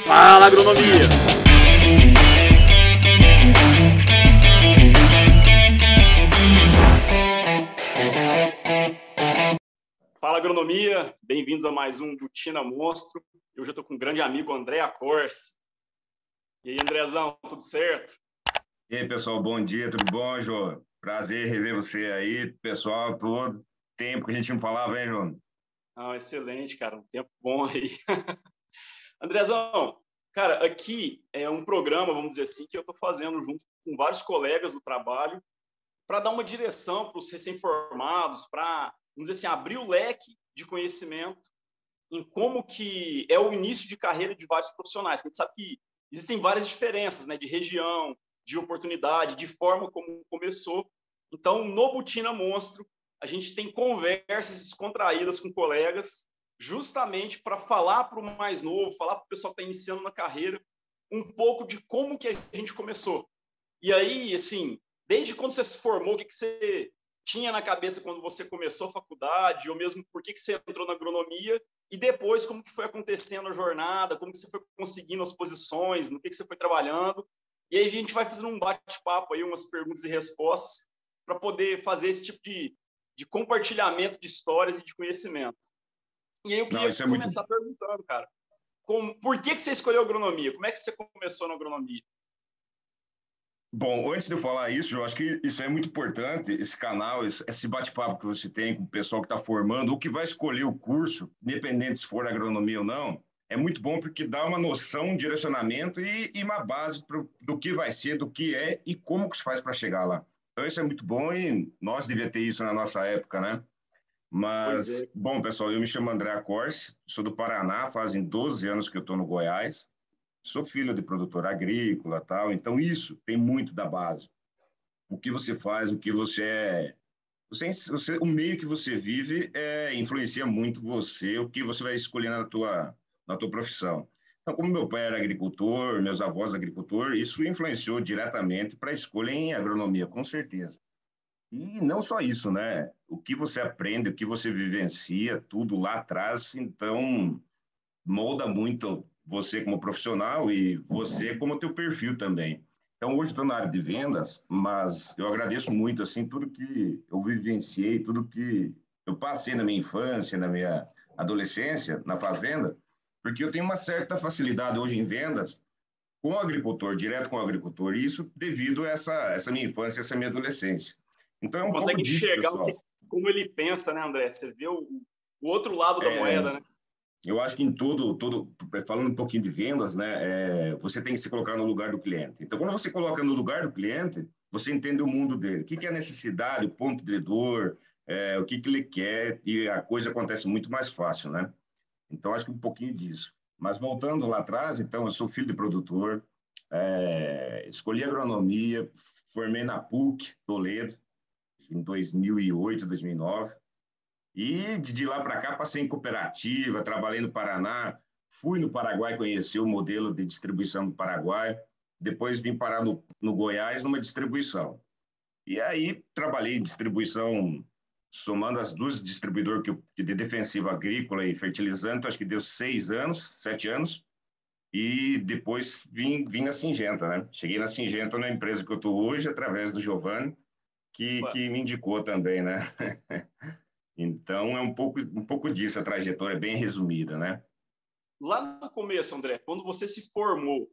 Fala Agronomia! Fala Agronomia, bem-vindos a mais um Butina Monstro. Eu já estou com um grande amigo, André Acors. E aí, Andrezão, tudo certo? E aí, pessoal, bom dia, tudo bom, João? Prazer rever você aí, pessoal, todo tempo que a gente não falava, hein, João? Excelente, cara, um tempo bom aí. Andrezão, cara, aqui é um programa, vamos dizer assim, que eu estou fazendo junto com vários colegas do trabalho para dar uma direção para os recém-formados, para, vamos dizer assim, abrir o leque de conhecimento em como que é o início de carreira de vários profissionais. A gente sabe que existem várias diferenças, né, de região, de oportunidade, de forma como começou. Então, no Butina Monstro, a gente tem conversas descontraídas com colegas, justamente para falar para o mais novo, falar para o pessoal que está iniciando na carreira, um pouco de como que a gente começou. E aí, assim, desde quando você se formou, o que você tinha na cabeça quando você começou a faculdade, ou mesmo por que você entrou na agronomia, e depois como que foi acontecendo a jornada, como que você foi conseguindo as posições, no que você foi trabalhando. E aí a gente vai fazendo um bate-papo aí, umas perguntas e respostas, para poder fazer esse tipo de compartilhamento de histórias e de conhecimento. E aí eu queria começar perguntando, cara, por que você escolheu agronomia? Como é que você começou na agronomia? Bom, antes de eu falar isso, eu acho que isso é muito importante, esse canal, esse bate-papo que você tem com o pessoal que está formando, ou que vai escolher o curso, independente se for agronomia ou não, é muito bom porque dá uma noção, um direcionamento e uma base do que vai ser, do que é e como que se faz para chegar lá. Então, isso é muito bom e nós devíamos ter isso na nossa época, né? Mas, bom, pessoal, eu me chamo André Corse, sou do Paraná, fazem 12 anos que eu estou no Goiás. Sou filho de produtor agrícola, tal, então isso tem muito da base. O que você faz, o que você é, o meio que você vive influencia muito você, o que você vai escolher na tua profissão. Então, como meu pai era agricultor, meus avós agricultor, isso influenciou diretamente para a escolha em agronomia, com certeza. E não só isso, né? O que você aprende, o que você vivencia, tudo lá atrás, então molda muito você como profissional e você como teu perfil também. Então, hoje estou na área de vendas, mas eu agradeço muito, assim, tudo que eu vivenciei, tudo que eu passei na minha infância, na minha adolescência, na fazenda, porque eu tenho uma certa facilidade hoje em vendas com o agricultor, direto com o agricultor, e isso devido a essa minha infância, essa minha adolescência. Então, é Você um pouco consegue disso, enxergar pessoal. como ele pensa, né, André? Você vê o outro lado da moeda, né? Eu acho que em falando um pouquinho de vendas, né, você tem que se colocar no lugar do cliente. Então, quando você coloca no lugar do cliente, você entende o mundo dele. O que é a necessidade, o ponto de dor, o que ele quer, e a coisa acontece muito mais fácil, né? Então, acho que um pouquinho disso. Mas voltando lá atrás, então, eu sou filho de produtor, escolhi agronomia, formei na PUC, Toledo, em 2008, 2009. E de lá para cá passei em cooperativa, trabalhei no Paraná, fui no Paraguai conhecer o modelo de distribuição do Paraguai, depois vim parar no Goiás numa distribuição. E aí trabalhei em distribuição, somando as duas distribuidoras que de defensivo agrícola e fertilizante, acho que deu 6 anos, 7 anos, e depois vim na Singenta, né? Cheguei na Singenta, na empresa que eu estou hoje, através do Giovanni, que me indicou também, né? Então, é um pouco disso, a trajetória é bem resumida, né? Lá no começo, André, quando você se formou,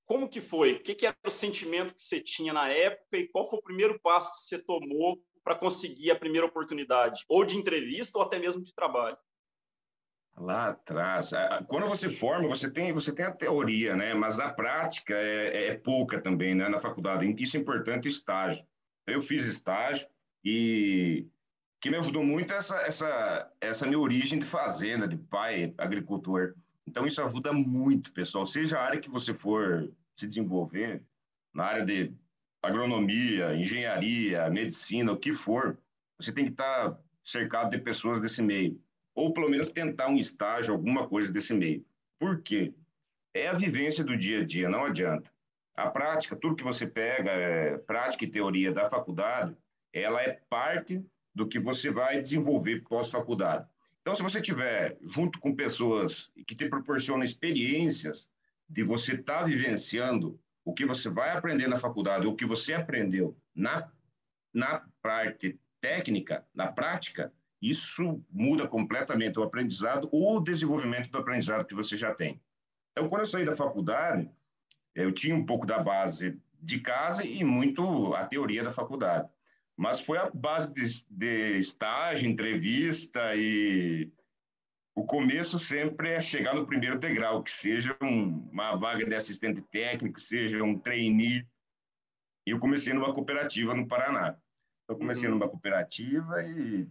como que foi? O que era o sentimento que você tinha na época e qual foi o primeiro passo que você tomou para conseguir a primeira oportunidade? Ou de entrevista ou até mesmo de trabalho? Lá atrás, quando você forma, você tem a teoria, né? Mas a prática é pouca também, né? Na faculdade. Isso é importante, estágio. Eu fiz estágio e que me ajudou muito essa minha origem de fazenda, de pai agricultor. Então, isso ajuda muito, pessoal. Seja a área que você for se desenvolver, na área de agronomia, engenharia, medicina, o que for, você tem que estar cercado de pessoas desse meio. Ou, pelo menos, tentar um estágio, alguma coisa desse meio. Por quê? É a vivência do dia a dia, não adianta. A prática, tudo que você pega, prática e teoria da faculdade, ela é parte do que você vai desenvolver pós-faculdade. Então, se você tiver junto com pessoas que te proporcionam experiências, de você estar vivenciando o que você vai aprender na faculdade, o que você aprendeu na parte técnica, na prática, isso muda completamente o aprendizado ou o desenvolvimento do aprendizado que você já tem. Então, quando eu saí da faculdade, eu tinha um pouco da base de casa e muito a teoria da faculdade. Mas foi a base de estágio, entrevista e o começo sempre é chegar no primeiro degrau, que seja uma vaga de assistente técnico, seja um trainee. E eu comecei numa cooperativa no Paraná. Eu comecei numa cooperativa e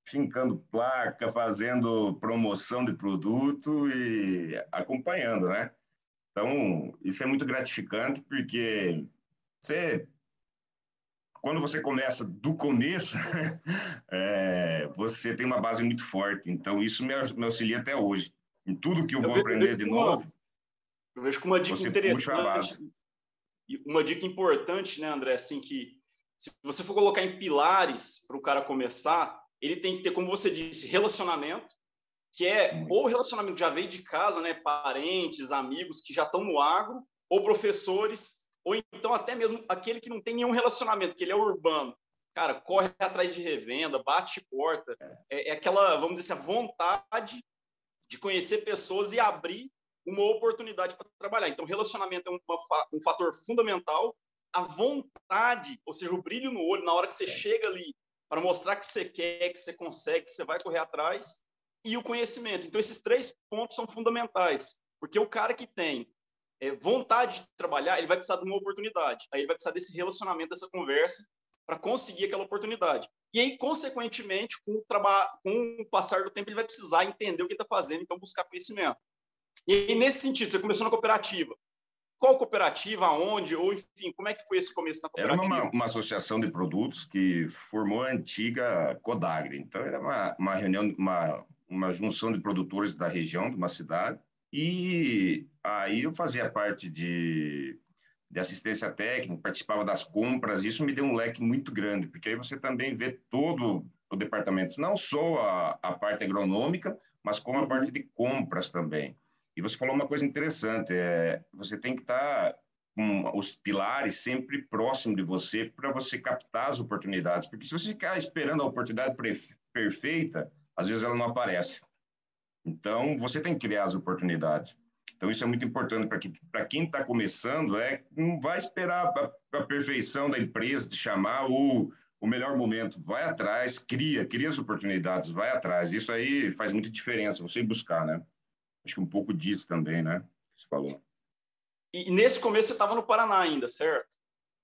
fincando placa, fazendo promoção de produto e acompanhando, né? Então, isso é muito gratificante porque você, quando você começa do começo, você tem uma base muito forte. Então, isso me auxilia até hoje. Em tudo que eu vou Eu aprender vejo de novo, eu vejo que uma dica você puxa a interessante base. e uma dica importante, né, André, assim, que se você for colocar em pilares para o cara começar, ele tem que ter, como você disse, relacionamento, que é ou relacionamento que já veio de casa, né, parentes, amigos que já estão no agro, ou professores, ou então até mesmo aquele que não tem nenhum relacionamento, que ele é urbano. Cara, corre atrás de revenda, bate porta, é aquela, vamos dizer assim, a vontade de conhecer pessoas e abrir uma oportunidade para trabalhar. Então, relacionamento é um fator fundamental. A vontade, ou seja, o brilho no olho, na hora que você chega ali para mostrar que você quer, que você consegue, que você vai correr atrás, e o conhecimento. Então, esses 3 pontos são fundamentais, porque o cara que tem vontade de trabalhar, ele vai precisar de uma oportunidade, aí ele vai precisar desse relacionamento, dessa conversa, para conseguir aquela oportunidade. E aí, consequentemente, com o passar do tempo, ele vai precisar entender o que ele está fazendo, então buscar conhecimento. E aí, nesse sentido, você começou na cooperativa. Qual cooperativa, aonde, ou enfim, como é que foi esse começo na Era cooperativa? uma associação de produtos que formou a antiga Codagri. Então, era uma reunião, uma junção de produtores da região, de uma cidade. E aí eu fazia parte de assistência técnica, participava das compras. Isso me deu um leque muito grande, porque aí você também vê todo o departamento, não só a parte agronômica, mas como a parte de compras também. E você falou uma coisa interessante, você tem que estar com os pilares sempre próximo de você para você captar as oportunidades, porque se você ficar esperando a oportunidade perfeita, às vezes ela não aparece. Então, você tem que criar as oportunidades. Então, isso é muito importante para quem está começando, não vai esperar a perfeição da empresa te chamar o melhor momento. Vai atrás, cria as oportunidades, vai atrás. Isso aí faz muita diferença, você buscar, né? Acho que um pouco disso também, né? Que você falou. E nesse começo você estava no Paraná ainda, certo?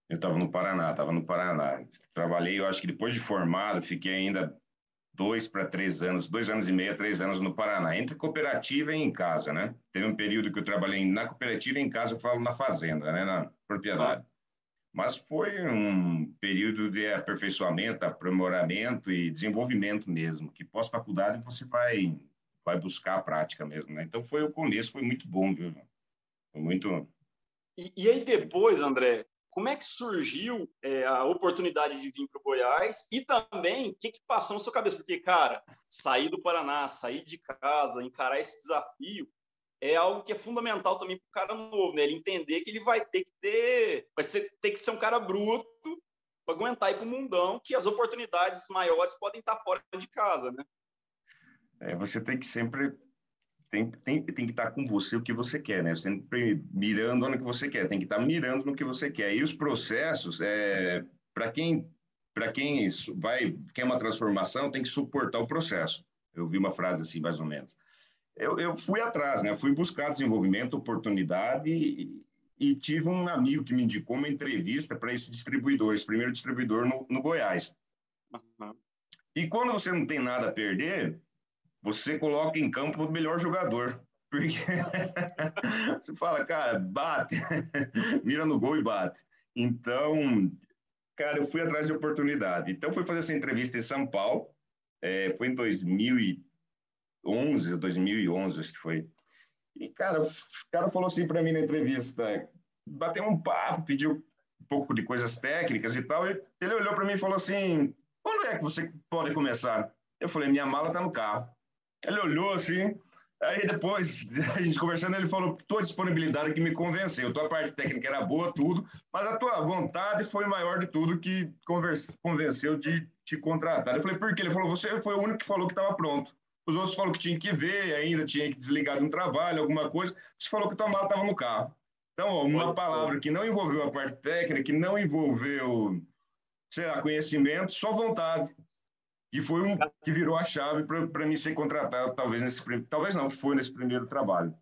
Eu estava no Paraná, estava no Paraná. Trabalhei, eu acho que depois de formado, fiquei ainda 2 para 3 anos, 2 anos e meio, 3 anos no Paraná, entre cooperativa e em casa, né? Teve um período que eu trabalhei na cooperativa e em casa eu falo na fazenda, né? Na propriedade. Mas foi um período de aperfeiçoamento, aprimoramento e desenvolvimento mesmo, que pós-faculdade você vai buscar a prática mesmo, né? Então foi o começo, foi muito bom, viu? Foi muito. E aí depois, André, como é que surgiu a oportunidade de vir para o Goiás e também o que passou na sua cabeça? Porque, cara, sair do Paraná, sair de casa, encarar esse desafio é algo que é fundamental também para o cara novo, né? Ele entender que ele vai ter que ter que ser um cara bruto para aguentar ir para o mundão, que as oportunidades maiores podem estar fora de casa, né? Você tem que sempre tem que estar com você o que você quer, né? Sempre mirando no que você quer, tem que estar mirando no que você quer. E os processos, para quem quer uma transformação, tem que suportar o processo. Eu vi uma frase assim, mais ou menos. Eu fui atrás, né? Fui buscar desenvolvimento, oportunidade e tive um amigo que me indicou uma entrevista para esse primeiro distribuidor no Goiás. Uhum. E quando você não tem nada a perder, você coloca em campo o melhor jogador. Porque você fala, cara, bate, mira no gol e bate. Então, cara, eu fui atrás de oportunidade. Então, fui fazer essa entrevista em São Paulo, foi em 2011, 2011, acho que foi. E, cara, o cara falou assim para mim na entrevista, bateu um papo, pediu um pouco de coisas técnicas e tal, e ele olhou para mim e falou assim, quando é que você pode começar? Eu falei, minha mala está no carro. Ele olhou assim, Aí depois, a gente conversando, ele falou, tua disponibilidade que me convenceu, tua parte técnica era boa, tudo, mas a tua vontade foi maior de tudo que convenceu de te contratar. Eu falei, por quê? Ele falou, você foi o único que falou que estava pronto. Os outros falaram que tinha que ver, ainda tinha que desligar de um trabalho, alguma coisa. Você falou que tua mala estava no carro. Então, ó, uma Olha só. palavra que não envolveu a parte técnica, que não envolveu, sei lá, conhecimento, só vontade. E foi que virou a chave para mim ser contratado, talvez não, que foi nesse primeiro trabalho.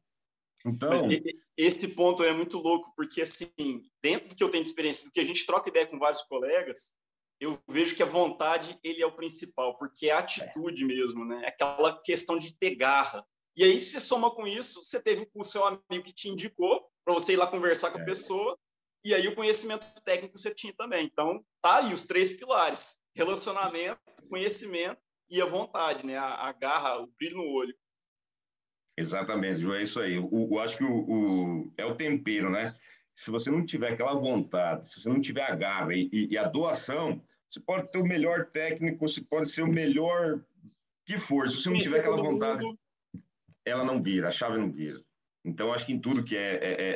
Mas Então, esse ponto é muito louco, porque, assim, dentro do que eu tenho de experiência, do que a gente troca ideia com vários colegas, eu vejo que a vontade, ele é o principal, porque é a atitude mesmo, né? Aquela questão de ter garra. E aí, se você soma com isso, você teve o seu amigo que te indicou para você ir lá conversar com a pessoa, e aí o conhecimento técnico você tinha também. Então, tá aí os três pilares: relacionamento, conhecimento e a vontade, né? A garra, o brilho no olho. exatamente, Ju, é isso aí. Acho que é o tempero, né? Se você não tiver aquela vontade, se você não tiver a garra e a doação, você pode ter o melhor técnico, você pode ser o melhor que for. Se você não tiver Conhecer aquela todo vontade, mundo. ela não vira, a chave não vira. Então, acho que em tudo que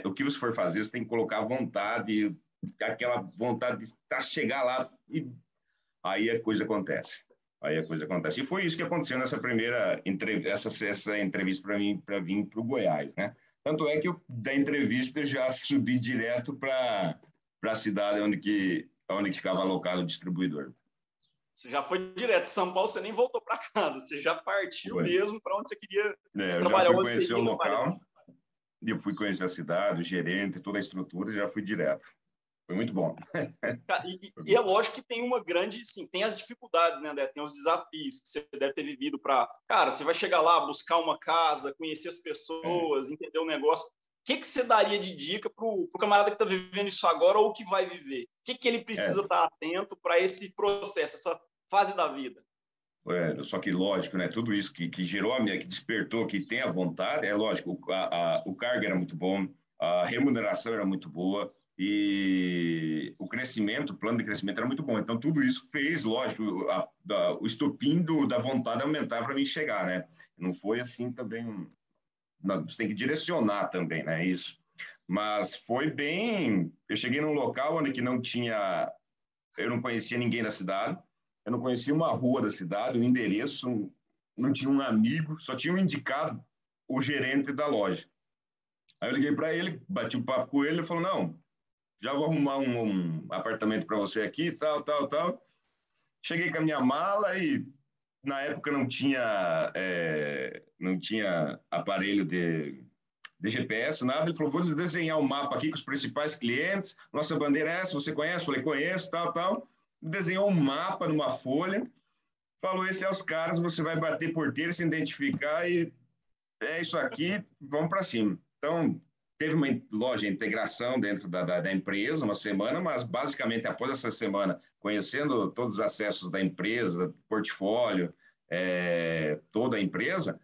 o que você for fazer, você tem que colocar vontade, aquela vontade de chegar lá e aí a coisa acontece. Aí a coisa acontece. E foi isso que aconteceu nessa primeira essa entrevista para mim, para vir para o Goiás, né? Tanto é que eu, da entrevista eu já subi direto para a cidade onde ficava alocado o distribuidor. Você já foi direto. São Paulo, você nem voltou para casa. Você já partiu Foi. mesmo para onde você queria Eu já trabalhar, fui onde você conhecer o iria trabalhar. local, e eu fui conhecer a cidade, o gerente, toda a estrutura, e já fui direto. Foi muito bom. E é lógico que tem uma grande, sim, tem as dificuldades, né, André? Tem os desafios que você deve ter vivido para, cara, você vai chegar lá, buscar uma casa, conhecer as É, pessoas, entender o negócio. O que você daria de dica para o camarada que está vivendo isso agora ou que vai viver? O que ele precisa é, estar atento para esse processo, essa fase da vida? só que lógico, né? Tudo isso que gerou a minha, que despertou, que tem a vontade, é lógico. O cargo era muito bom, a remuneração era muito boa e o crescimento, o plano de crescimento era muito bom. Então tudo isso fez, lógico, o estopim da vontade aumentar para mim chegar, né? Não foi assim também. Não, você tem que direcionar também, né? Isso. Mas foi bem. Eu cheguei num local onde que não tinha, eu não conhecia ninguém da cidade. Eu não conhecia uma rua da cidade, um endereço, não tinha um amigo, só tinha um indicado o gerente da loja. Aí eu liguei para ele, bati um papo com ele, ele falou: não, já vou arrumar um apartamento para você aqui, tal, tal, tal. Cheguei com a minha mala e na época não tinha aparelho de GPS, nada. Ele falou: vou desenhar um mapa aqui com os principais clientes. Nossa bandeira é essa, você conhece? Falei: conheço, tal, tal. Desenhou um mapa numa folha. Falou: esse é os caras, você vai bater porteiro, se identificar e é isso aqui, vamos para cima. Então, teve uma loja de integração dentro da empresa, uma semana, mas basicamente após essa semana, conhecendo todos os acessos da empresa, portfólio, toda a empresa,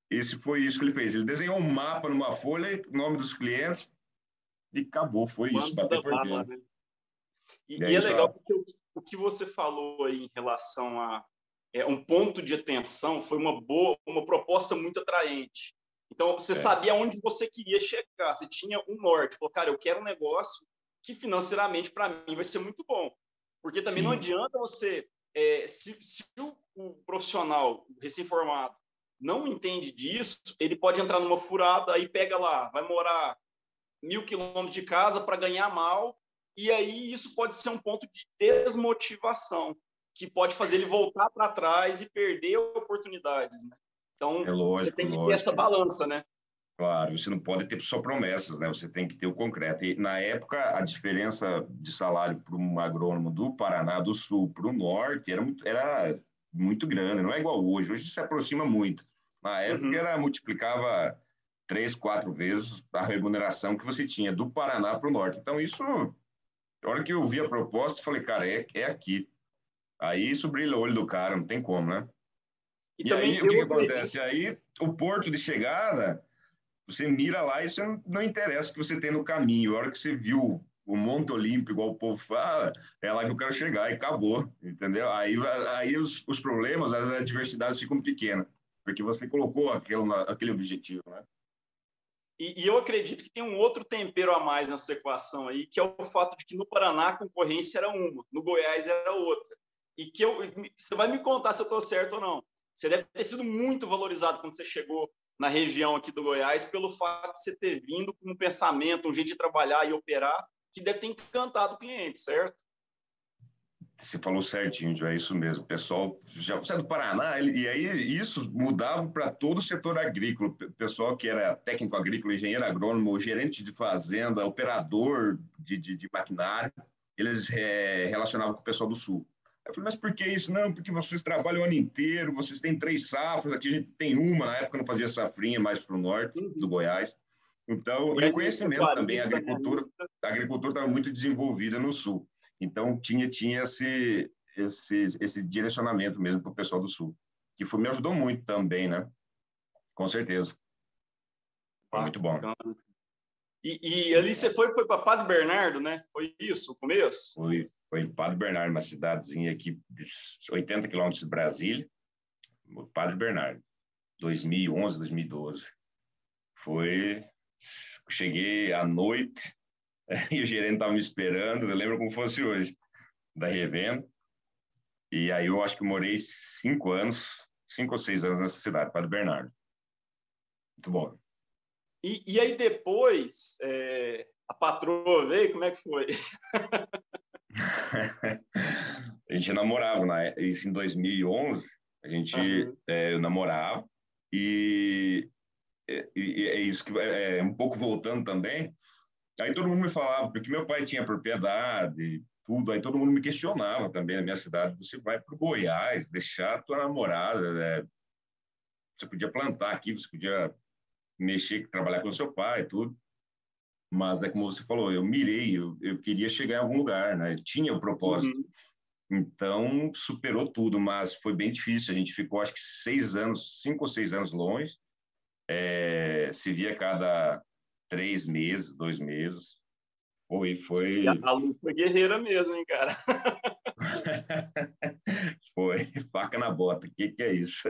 esse foi isso que ele fez. Ele desenhou um mapa numa folha, nome dos clientes, e acabou, foi isso, bater Manda bala, porteiro. né? E é E é isso, legal porque o que você falou aí em relação a um ponto de atenção foi uma proposta muito atraente. Então, você é, sabia onde você queria chegar, você tinha um norte. Falou, cara, eu quero um negócio que financeiramente para mim vai ser muito bom. Porque também não sim, adianta você, se o profissional recém-formado não entende disso, ele pode entrar numa furada, aí pega lá, vai morar 1.000 quilômetros de casa para ganhar mal, e aí isso pode ser um ponto de desmotivação, que pode fazer ele voltar para trás e perder oportunidades, né? Então, é você lógico, tem que ter essa lógico. balança, né? Claro, você não pode ter só promessas, né? Você tem que ter o concreto. E, na época, a diferença de salário para um agrônomo do Paraná do Sul para o Norte era muito grande, não é igual hoje. Hoje se aproxima muito. Na época, Uhum. multiplicava 3, 4 vezes a remuneração que você tinha do Paraná para o Norte. Então, isso, na hora que eu vi a proposta, eu falei, cara, é aqui. Aí isso brilha o olho do cara, não tem como, né? E E também aí, o que eu que acredito, acontece? Aí, o porto de chegada. Você mira lá e você não interessa o que você tem no caminho. A hora que você viu o Monte Olimpo, igual o povo fala, é lá que eu quero chegar e acabou, entendeu? Aí os problemas, as adversidades ficam pequenas. porque você colocou aquele objetivo, né? E eu acredito que tem um outro tempero a mais nessa equação aí, que é o fato de que no Paraná a concorrência era uma, no Goiás era outra. E que você vai me contar se eu estou certo ou não. Você deve ter sido muito valorizado quando você chegou na região aqui do Goiás pelo fato de você ter vindo com um pensamento, um jeito de trabalhar e operar que deve ter encantado o cliente, certo? Você falou certinho, já é isso mesmo. O pessoal, já você é do Paraná, e aí isso mudava para todo o setor agrícola. O pessoal que era técnico agrícola, engenheiro agrônomo, gerente de fazenda, operador de maquinário, eles relacionavam com o pessoal do Sul. Eu falei, mas por que isso? Não, porque vocês trabalham o ano inteiro, vocês têm 3 safras, aqui a gente tem uma, na época não fazia safrinha, mais para o norte do Goiás. Então, e o Goiás é conhecimento também, pecuarista, né? a agricultura estava muito desenvolvida no Sul. Então, tinha esse direcionamento mesmo para o pessoal do Sul, que me ajudou muito também, né? Com certeza. Foi muito bom. Bacana. E ali você foi para Padre Bernardo, né? Foi isso, o começo? Foi em Padre Bernardo, uma cidadezinha aqui, 80 quilômetros de Brasília, Padre Bernardo, 2011, 2012. Cheguei à noite e o gerente estava me esperando, eu lembro como fosse hoje, da revenda. E aí eu acho que morei 5 ou 6 anos nessa cidade, Padre Bernardo. Muito bom. E aí depois, a patroa veio, como é que foi? A gente namorava, isso em 2011, eu namorava, e é isso que um pouco voltando também. Aí todo mundo me falava, porque meu pai tinha propriedade, tudo, aí todo mundo me questionava também na minha cidade, você vai para o Goiás, deixar a tua namorada, né? Você podia plantar aqui, você podia mexer, trabalhar com o seu pai, tudo. Mas é como você falou, eu mirei, eu queria chegar em algum lugar, né? Eu tinha o propósito. Uhum. Então, superou tudo, mas foi bem difícil. A gente ficou, acho que 5 ou 6 anos longe. Se via a cada 3 meses, 2 meses. E a Lu foi guerreira mesmo, hein, cara? Foi faca na bota. O que é isso?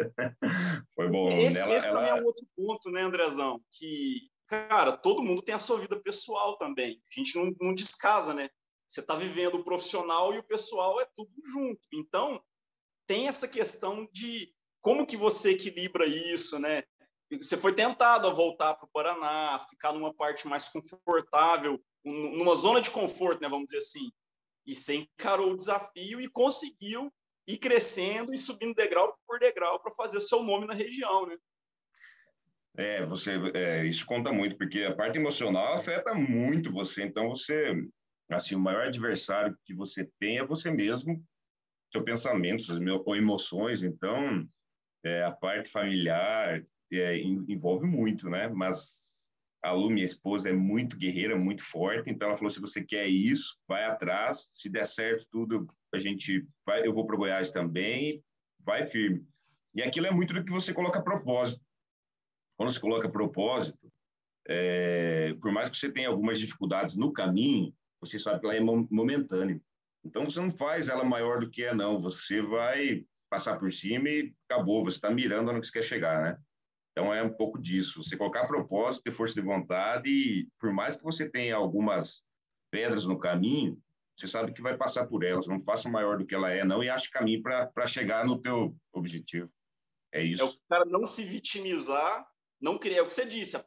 Foi bom. Esse também é um outro ponto, né, Andrezão? Que, cara, todo mundo tem a sua vida pessoal também. A gente não descasa, né? Você está vivendo o profissional e o pessoal é tudo junto. Então, tem essa questão de como que você equilibra isso, né? Você foi tentado a voltar para o Paraná, ficar numa parte mais confortável, numa zona de conforto, né, vamos dizer assim. E você encarou o desafio e conseguiu ir crescendo e subindo degrau por degrau para fazer o seu nome na região, né? Isso conta muito, porque a parte emocional afeta muito você. Então, assim, o maior adversário que você tem é você mesmo, seu pensamento, suas emoções. Então, a parte familiar envolve muito, né? Mas a Lu, minha esposa, é muito guerreira, muito forte. Então, ela falou: se você quer isso, vai atrás. Se der certo tudo, eu vou para o Goiás também. Vai firme. E aquilo é muito do que você coloca a propósito. Quando você coloca propósito, por mais que você tenha algumas dificuldades no caminho, você sabe que ela é momentânea. Então, você não faz ela maior do que é, não. Você vai passar por cima e acabou. Você está mirando onde você quer chegar, né? Então, é um pouco disso. Você colocar propósito, ter força de vontade e, por mais que você tenha algumas pedras no caminho, você sabe que vai passar por elas. Não faça maior do que ela é, não, e ache caminho para chegar no teu objetivo. É É o isso. cara não se vitimizar, não criar. É o que você disse, a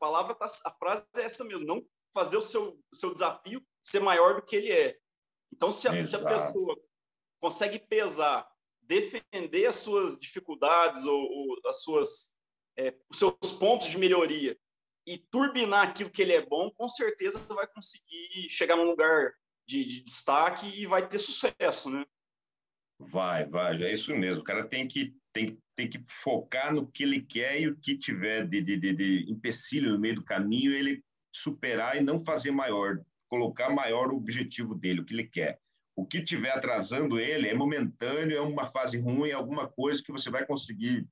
frase é essa mesmo, não fazer o seu desafio ser maior do que ele é. Então, se a pessoa consegue pesar, defender as suas dificuldades ou os seus pontos de melhoria e turbinar aquilo que ele é bom, com certeza vai conseguir chegar num lugar de destaque e vai ter sucesso, né? Vai, é isso mesmo. O cara tem que focar no que ele quer e o que tiver de empecilho no meio do caminho, ele superar e não fazer maior, colocar maior o objetivo dele, o que ele quer. O que tiver atrasando ele é momentâneo, é uma fase ruim, é alguma coisa que você vai conseguir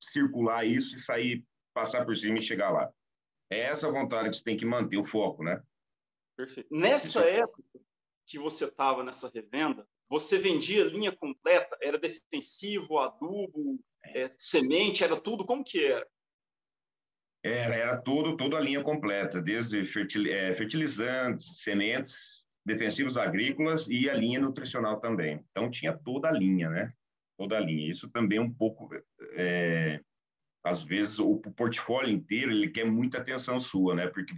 circular isso e sair, passar por cima e chegar lá. É essa vontade que você tem que manter, o foco, né? Perfeito. Nessa época que você estava nessa revenda, você vendia linha completa? Era defensivo, adubo? semente, era tudo? Como que era? Era toda a linha completa, desde fertilizantes, sementes, defensivos agrícolas e a linha nutricional também. Então, tinha toda a linha, né? Toda a linha. Isso também é um pouco, às vezes, o portfólio inteiro, ele quer muita atenção sua, né? Porque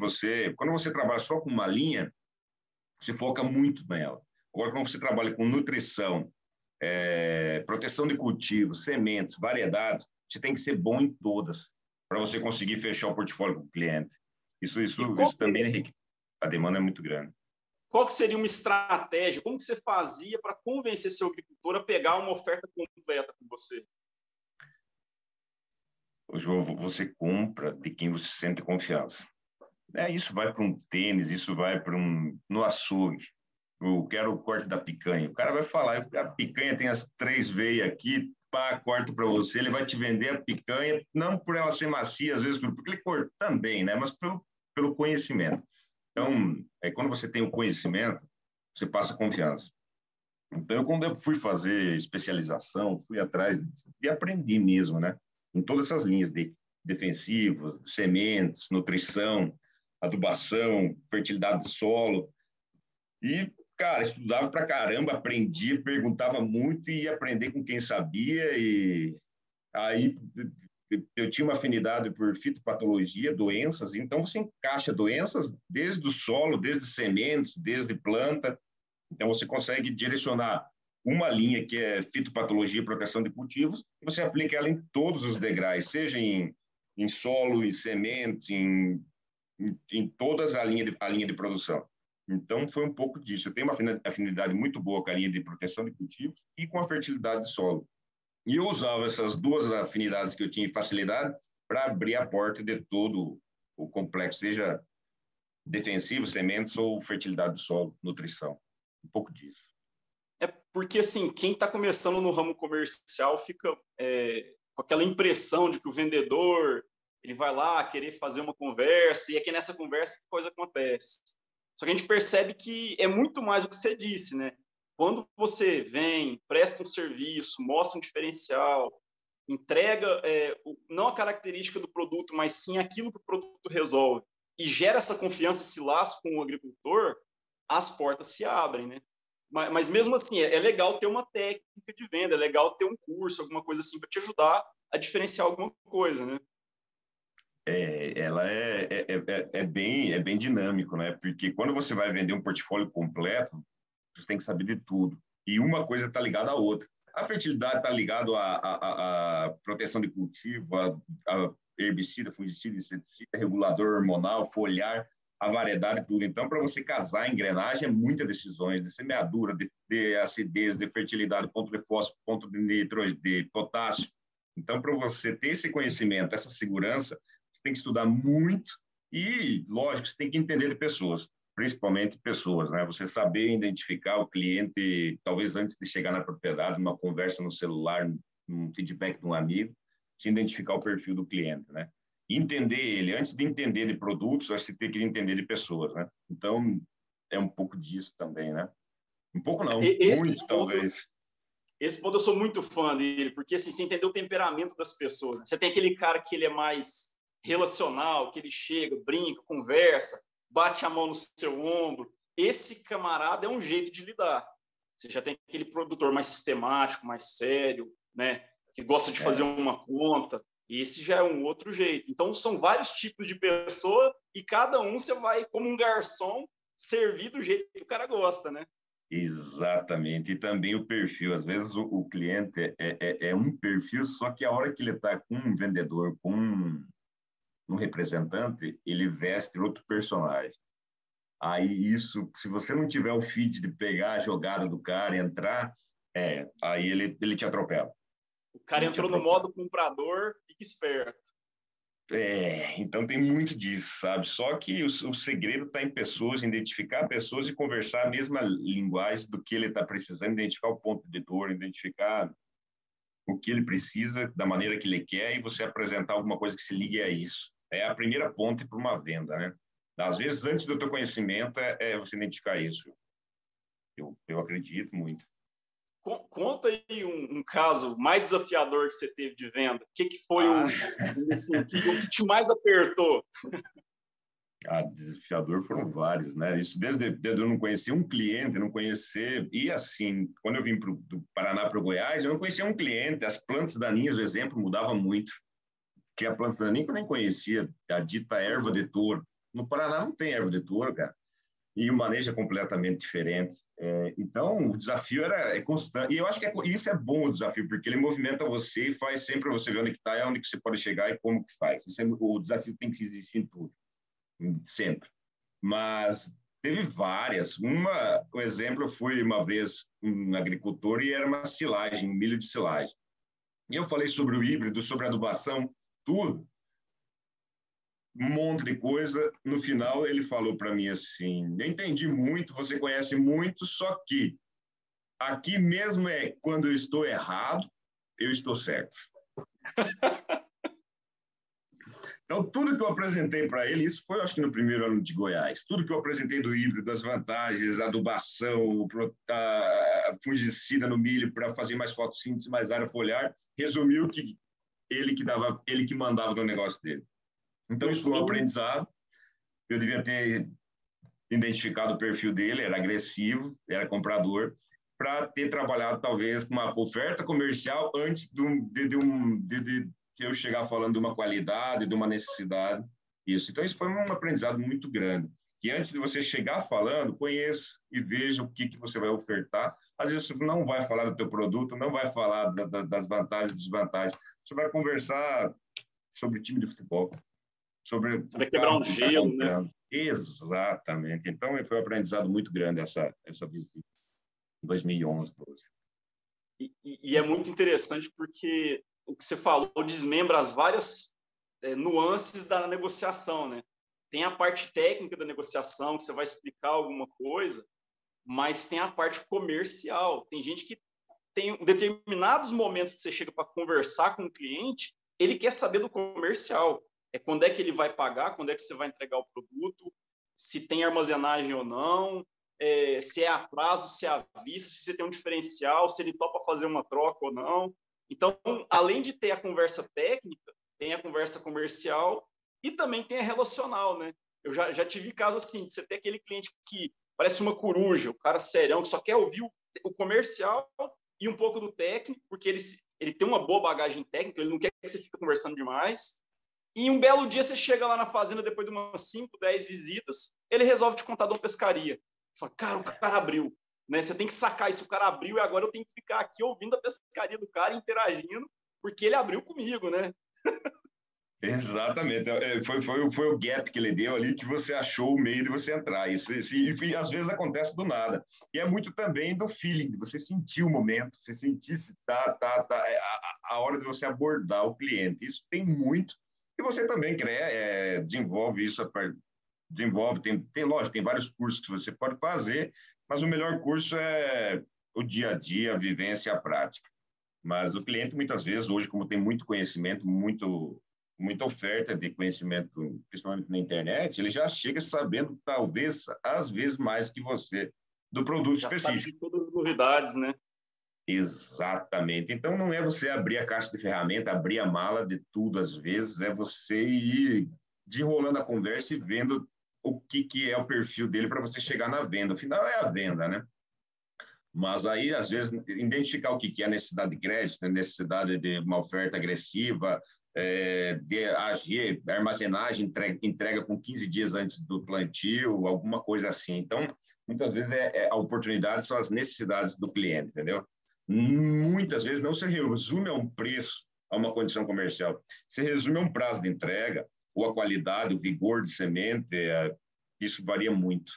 quando você trabalha só com uma linha, você foca muito nela. Agora, quando você trabalha com nutrição, proteção de cultivos, sementes, variedades, você tem que ser bom em todas para você conseguir fechar o portfólio com o cliente. Isso também, a demanda é muito grande. Qual que seria uma estratégia? Como que você fazia para convencer seu agricultor a pegar uma oferta completa com você? João, você compra de quem você sente confiança. Isso vai para um tênis, isso vai para no açougue. Eu quero o corte da picanha. O cara vai falar, a picanha tem as 3 veias aqui, pá, corto para você. Ele vai te vender a picanha, não por ela ser macia, às vezes, porque ele corta também, né? Mas pelo conhecimento. Então, quando você tem o conhecimento, você passa confiança. Então, quando eu fui fazer especialização, fui atrás e aprendi mesmo, né? Em todas essas linhas de defensivos, sementes, nutrição, adubação, fertilidade do solo. E, cara, estudava pra caramba, aprendia, perguntava muito e ia aprender com quem sabia. E aí eu tinha uma afinidade por fitopatologia, doenças. Então, você encaixa doenças desde o solo, desde sementes, desde planta. Então, você consegue direcionar uma linha que é fitopatologia e proteção de cultivos, e você aplica ela em todos os degraus, seja em solo, em sementes, em todas a linha de produção. Então, foi um pouco disso. Eu tenho uma afinidade muito boa com a linha de proteção de cultivos e com a fertilidade do solo. E eu usava essas duas afinidades que eu tinha em facilidade para abrir a porta de todo o complexo, seja defensivo, sementes ou fertilidade do solo, nutrição. Um pouco disso. Porque, assim, quem está começando no ramo comercial fica com aquela impressão de que o vendedor ele vai lá querer fazer uma conversa e é que nessa conversa que coisa acontece. Só que a gente percebe que é muito mais o que você disse, né? Quando você vem, presta um serviço, mostra um diferencial, entrega não a característica do produto, mas sim aquilo que o produto resolve e gera essa confiança, esse laço com o agricultor, as portas se abrem, né? Mas mesmo assim, é legal ter uma técnica de venda, é legal ter um curso, alguma coisa assim, para te ajudar a diferenciar alguma coisa, né? Ela é bem dinâmico, né? Porque quando você vai vender um portfólio completo, você tem que saber de tudo. E uma coisa está ligada à outra. A fertilidade está ligada à proteção de cultivo, a herbicida, fungicida, inseticida, regulador hormonal, foliar, a variedade, tudo. Então, para você casar a engrenagem, é muitas decisões de semeadura, de acidez, de fertilidade, ponto de fósforo, ponto de nitrogênio, de potássio. Então, para você ter esse conhecimento, essa segurança, você tem que estudar muito e, lógico, você tem que entender de pessoas, principalmente pessoas, né? Você saber identificar o cliente, talvez antes de chegar na propriedade, numa conversa no celular, num feedback de um amigo, se identificar o perfil do cliente, né? Entender ele, antes de entender de produtos, você tem que entender de pessoas, né? Então, é um pouco disso também, né? Um pouco não, muito talvez. Esse ponto eu sou muito fã dele, porque assim, você entendeu o temperamento das pessoas. Né? Você tem aquele cara que ele é mais relacional, que ele chega, brinca, conversa, bate a mão no seu ombro. Esse camarada é um jeito de lidar. Você já tem aquele produtor mais sistemático, mais sério, né? Que gosta de fazer uma conta. Esse já é um outro jeito. Então, são vários tipos de pessoa e cada um você vai, como um garçom, servir do jeito que o cara gosta, né? Exatamente. E também o perfil. Às vezes o cliente é um perfil, só que a hora que ele está com um vendedor, com um representante, ele veste outro personagem. Aí isso, se você não tiver o feed de pegar a jogada do cara e entrar, aí ele te atropela. O cara entrou no modo comprador, fica esperto. Então tem muito disso, sabe? Só que o segredo está em pessoas, em identificar pessoas e conversar a mesma linguagem do que ele está precisando, identificar o ponto de dor, identificar o que ele precisa, da maneira que ele quer, e você apresentar alguma coisa que se ligue a isso. É a primeira ponte para uma venda, né? Às vezes, antes do teu conhecimento, você identificar isso. Eu acredito muito. Conta aí um caso mais desafiador que você teve de venda. O que foi assim, o que te mais apertou? Desafiador foram vários, né? Isso desde eu não conhecer um cliente, não conhecer... E assim, quando eu vim do Paraná para o Goiás, eu não conhecia um cliente. As plantas daninhas, o exemplo, mudava muito. Que a planta daninha que eu nem conhecia, a dita erva de touro. No Paraná não tem erva de touro, cara. E o manejo é completamente diferente. Então, o desafio é constante. E eu acho que isso é bom, o desafio, porque ele movimenta você e faz sempre você ver onde que está, onde que você pode chegar e como que faz. O desafio tem que existir em tudo, sempre. Mas teve várias. Um exemplo, eu fui uma vez um agricultor e era uma silagem, um milho de silagem. E eu falei sobre o híbrido, sobre a adubação, tudo. Um monte de coisa. No final, ele falou para mim assim: eu entendi muito, você conhece muito, só que aqui mesmo é quando eu estou errado, eu estou certo. Então, tudo que eu apresentei para ele, isso foi, acho que no primeiro ano de Goiás, tudo que eu apresentei do híbrido, das vantagens, a adubação, a fungicida no milho para fazer mais fotossíntese, mais área foliar, resumiu que ele que mandava no negócio dele. Então, isso foi um aprendizado. Eu devia ter identificado o perfil dele, era agressivo, era comprador, para ter trabalhado, talvez, com uma oferta comercial antes de eu chegar falando de uma qualidade, de uma necessidade. Isso. Então, isso foi um aprendizado muito grande. Que antes de você chegar falando, conheça e veja o que você vai ofertar. Às vezes, você não vai falar do teu produto, não vai falar das vantagens e desvantagens. Você vai conversar sobre time de futebol. Você vai quebrar um gelo, né? Exatamente. Então, foi um aprendizado muito grande essa visita em 2011, 12. E é muito interessante porque o que você falou desmembra as várias nuances da negociação, né? Tem a parte técnica da negociação, que você vai explicar alguma coisa, mas tem a parte comercial. Tem gente que tem determinados momentos que você chega para conversar com o cliente, ele quer saber do comercial. Quando é que ele vai pagar, quando é que você vai entregar o produto, se tem armazenagem ou não, se é a prazo, se é à vista, se você tem um diferencial, se ele topa fazer uma troca ou não. Então, além de ter a conversa técnica, tem a conversa comercial e também tem a relacional, né? Eu já tive caso assim, de você ter aquele cliente que parece uma coruja, o cara serão, que só quer ouvir o comercial e um pouco do técnico, porque ele tem uma boa bagagem técnica, ele não quer que você fique conversando demais. E um belo dia você chega lá na fazenda, depois de umas 5, 10 visitas, ele resolve te contar de uma pescaria. Você fala, cara, o cara abriu. Né? Você tem que sacar isso, o cara abriu e agora eu tenho que ficar aqui ouvindo a pescaria do cara, interagindo, porque ele abriu comigo, né? Exatamente. Foi o gap que ele deu ali que você achou o meio de você entrar. Isso às vezes acontece do nada. E é muito também do feeling, de você sentir o momento, você sentir se a hora de você abordar o cliente. Isso tem muito. E você também desenvolve isso, lógico, tem vários cursos que você pode fazer, mas o melhor curso é o dia a dia, a vivência e a prática. Mas o cliente, muitas vezes, hoje, como tem muito conhecimento, muita oferta de conhecimento, principalmente na internet, ele já chega sabendo, talvez, às vezes, mais que você, do produto já específico. Sabe de todas as novidades, né? Exatamente. Então, não é você abrir a caixa de ferramenta, abrir a mala de tudo, às vezes, é você ir desenrolando a conversa e vendo o que é o perfil dele para você chegar na venda. O final é a venda, né? Mas aí, às vezes, identificar o que é a necessidade de crédito, a necessidade de uma oferta agressiva, de agir, armazenagem, entrega com 15 dias antes do plantio, alguma coisa assim. Então, muitas vezes a oportunidade são as necessidades do cliente, entendeu? Muitas vezes não se resume a um preço, a uma condição comercial. Se resume a um prazo de entrega, ou a qualidade, o vigor de semente, isso varia muito.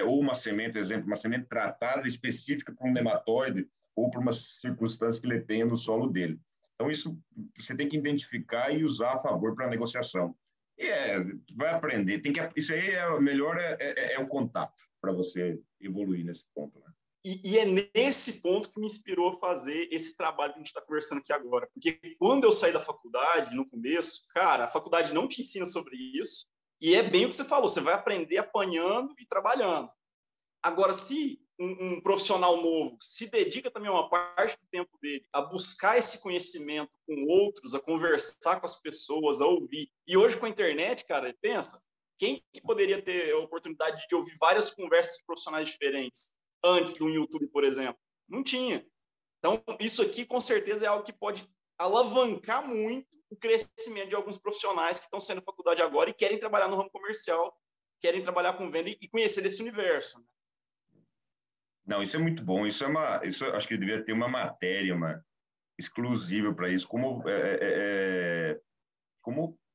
Ou uma semente, exemplo, uma semente tratada específica para um nematóide ou para uma circunstância que ele tenha no solo dele. Então, isso você tem que identificar e usar a favor para a negociação. E vai aprender. Isso aí o melhor é o contato para você evoluir nesse ponto, né? E é nesse ponto que me inspirou a fazer esse trabalho que a gente está conversando aqui agora. Porque quando eu saí da faculdade, no começo, cara, a faculdade não te ensina sobre isso. E é bem o que você falou, você vai aprender apanhando e trabalhando. Agora, se um profissional novo se dedica também uma parte do tempo dele a buscar esse conhecimento com outros, a conversar com as pessoas, a ouvir. E hoje com a internet, cara, pensa, quem que poderia ter a oportunidade de ouvir várias conversas de profissionais diferentes antes do YouTube, por exemplo? Não tinha. Então, isso aqui com certeza é algo que pode alavancar muito o crescimento de alguns profissionais que estão saindo da faculdade agora e querem trabalhar no ramo comercial, querem trabalhar com venda e conhecer desse universo. Não, isso é muito bom. Isso eu acho que devia ter uma matéria, exclusiva para isso, como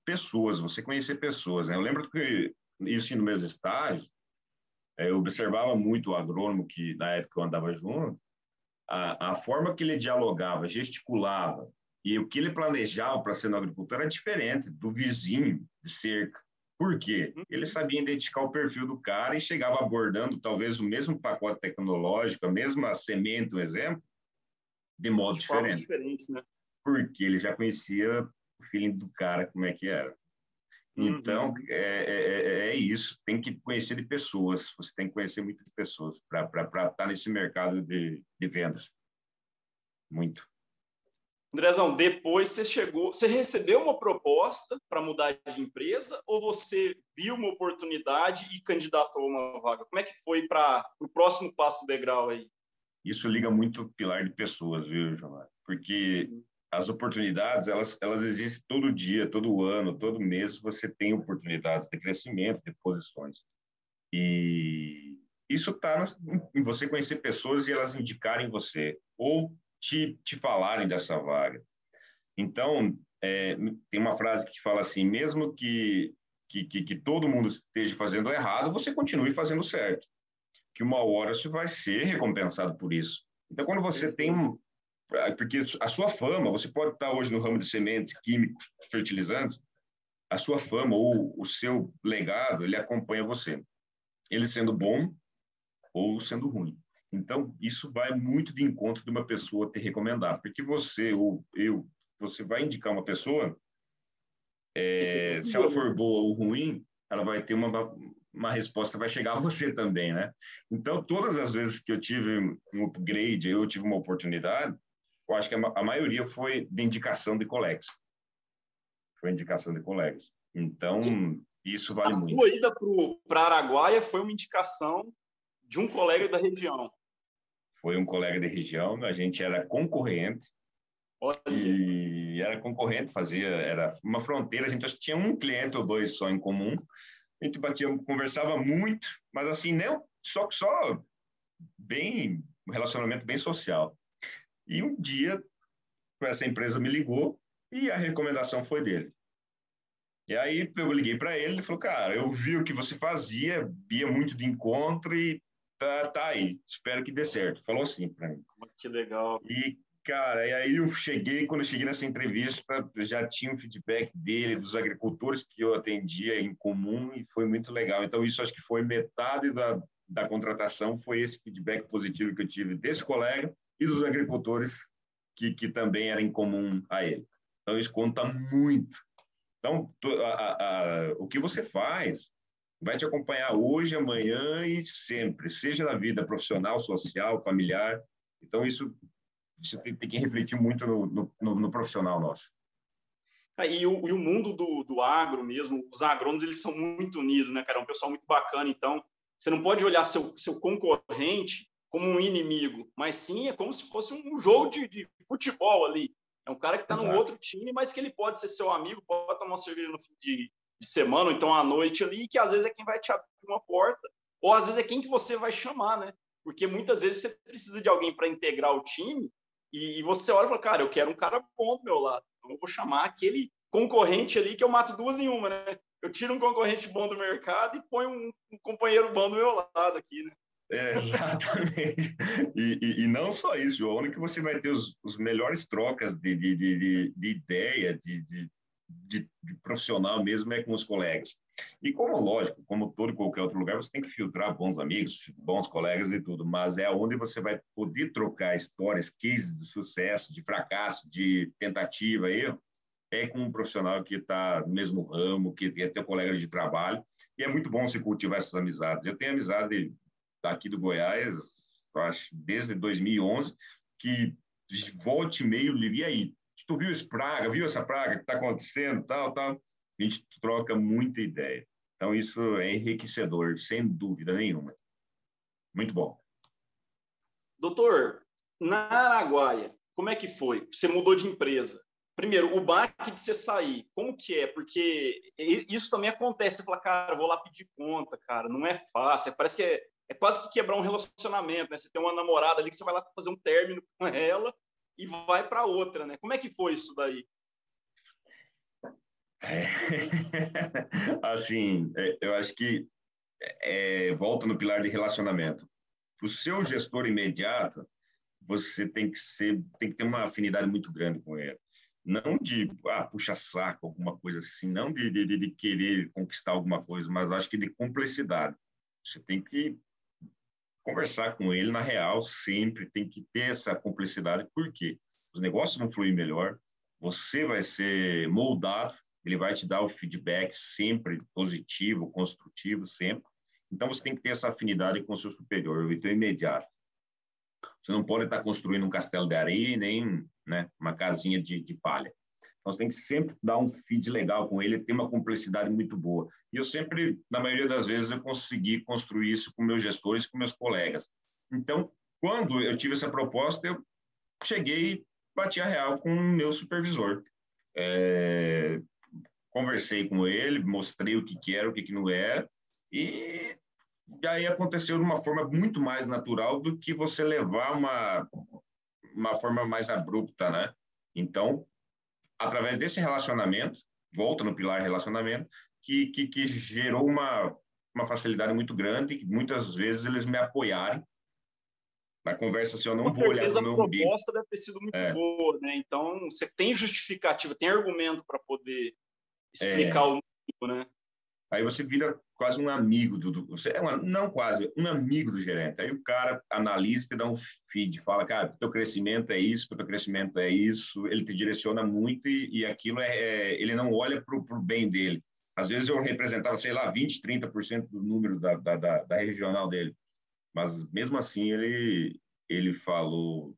pessoas, você conhecer pessoas, né? Eu lembro que isso no meus estágios, eu observava muito o agrônomo que na época eu andava junto, a forma que ele dialogava, gesticulava e o que ele planejava para ser no agricultor era diferente do vizinho de cerca. Por quê? Ele sabia identificar o perfil do cara e chegava abordando talvez o mesmo pacote tecnológico, a mesma semente, um exemplo, de modo De formas diferente. diferentes, né? Porque ele já conhecia o feeling do cara, como é que era. Então, é isso. Tem que conhecer de pessoas. Você tem que conhecer muito de pessoas para estar nesse mercado de vendas. Muito. Andrezão, depois você recebeu uma proposta para mudar de empresa ou você viu uma oportunidade e candidatou a uma vaga? Como é que foi para o próximo passo do degrau aí? Isso liga muito o pilar de pessoas, viu, João? Porque as oportunidades, elas existem todo dia, todo ano, todo mês, você tem oportunidades de crescimento, de posições. E isso está em você conhecer pessoas e elas indicarem você, ou te falarem dessa vaga. Então, tem uma frase que fala assim, mesmo que todo mundo esteja fazendo errado, você continue fazendo certo, que uma hora você vai ser recompensado por isso. Então, quando você tem porque a sua fama, você pode estar hoje no ramo de sementes, químicos, fertilizantes, a sua fama ou o seu legado, ele acompanha você, ele sendo bom ou sendo ruim. Então, isso vai muito de encontro de uma pessoa te recomendar, porque você ou eu, você vai indicar uma pessoa, se ela for boa ou ruim, ela vai ter uma resposta, vai chegar a você também, né? Então, todas as vezes que eu tive um upgrade, eu tive uma oportunidade, eu acho que a maioria foi de indicação de colegas. Foi indicação de colegas. Então, isso vale muito. A sua ida para Araguaia foi uma indicação de um colega da região. Foi um colega de região, a gente era concorrente. Olha. E era concorrente, era uma fronteira, a gente acho que tinha um cliente ou dois só em comum. A gente conversava muito, mas assim, não, só bem, um relacionamento bem social. E um dia, essa empresa me ligou e a recomendação foi dele. E aí eu liguei para ele, ele falou, cara, eu vi o que você fazia, via muito de encontro e tá aí, espero que dê certo. Falou assim para mim. Que legal. E, cara, e aí quando eu cheguei nessa entrevista, já tinha um feedback dele, dos agricultores que eu atendia em comum, e foi muito legal. Então, isso acho que foi metade da contratação, foi esse feedback positivo que eu tive desse colega e dos agricultores que também era em comum a ele. Então, isso conta muito. Então, o que você faz vai te acompanhar hoje, amanhã e sempre, seja na vida profissional, social, familiar. Então, isso tem que refletir muito no profissional nosso. E o mundo do agro mesmo, os agrônomos, eles são muito unidos, né, cara? É um pessoal muito bacana. Então, você não pode olhar seu concorrente como um inimigo, mas sim é como se fosse um jogo de futebol ali. É um cara que está num outro time, mas que ele pode ser seu amigo, pode tomar uma cerveja no fim de semana, ou então à noite ali, que às vezes é quem vai te abrir uma porta, ou às vezes é quem que você vai chamar, né? Porque muitas vezes você precisa de alguém para integrar o time e você olha e fala, cara, eu quero um cara bom do meu lado. Então eu vou chamar aquele concorrente ali que eu mato duas em uma, né? Eu tiro um concorrente bom do mercado e ponho um companheiro bom do meu lado aqui, né? Exatamente. E não só isso, onde que você vai ter os melhores trocas de ideia, de profissional mesmo é com os colegas. E como lógico, como todo e qualquer outro lugar, você tem que filtrar bons amigos, bons colegas e tudo, mas é onde você vai poder trocar histórias, cases de sucesso, de fracasso, de tentativa, erro, é com um profissional que está no mesmo ramo, que é teu colega de trabalho, e é muito bom você cultivar essas amizades. Eu tenho amizade daqui do Goiás, eu acho, desde 2011, que volta e meio, e aí, tu viu esse praga, viu essa praga que está acontecendo, tal, tal, a gente troca muita ideia. Então, isso é enriquecedor, sem dúvida nenhuma. Muito bom. Doutor, na Araguaia, como é que foi? Você mudou de empresa. Primeiro, o baque de você sair, como que é? Porque isso também acontece. Você fala, cara, vou lá pedir conta, cara, não é fácil. Parece que é quase que quebrar um relacionamento, né? Você tem uma namorada ali que você vai lá fazer um término com ela e vai para outra, né? Como é que foi isso daí? É. Assim, eu acho que volta no pilar de relacionamento. O seu gestor imediato, você tem que ter uma afinidade muito grande com ele. Não de, puxa saco, alguma coisa assim, não de querer conquistar alguma coisa, mas acho que de cumplicidade. Você tem que conversar com ele na real sempre, tem que ter essa cumplicidade, porque os negócios vão fluir melhor, você vai ser moldado, ele vai te dar o feedback sempre positivo, construtivo, sempre. Então, você tem que ter essa afinidade com o seu superior, o teu imediato. Você não pode estar construindo um castelo de areia nem, né, uma casinha de palha. Então, você tem que sempre dar um feed legal com ele, ter uma cumplicidade muito boa. E eu sempre, na maioria das vezes, eu consegui construir isso com meus gestores, com meus colegas. Então, quando eu tive essa proposta, eu cheguei e bati a real com o meu supervisor. Conversei com ele, mostrei o que era, o que não era, e aí aconteceu de uma forma muito mais natural do que você levar uma forma mais abrupta, né? Então, através desse relacionamento, volta no pilar relacionamento, que gerou uma facilidade muito grande, que muitas vezes eles me apoiaram na conversa, assim, eu Com não vou olhar certeza para o a meu umbigo. proposta deve ter sido muito boa, né? Então, você tem justificativa, tem argumento para poder explicar o motivo, né? Aí você vira quase um amigo não quase, um amigo do gerente. Aí o cara analisa, te dá um feed, fala, cara, teu crescimento é isso, teu crescimento é isso. Ele te direciona muito e aquilo ele não olha para o bem dele. Às vezes eu representava, sei lá, 20, 30% do número da regional dele. Mas mesmo assim ele falou,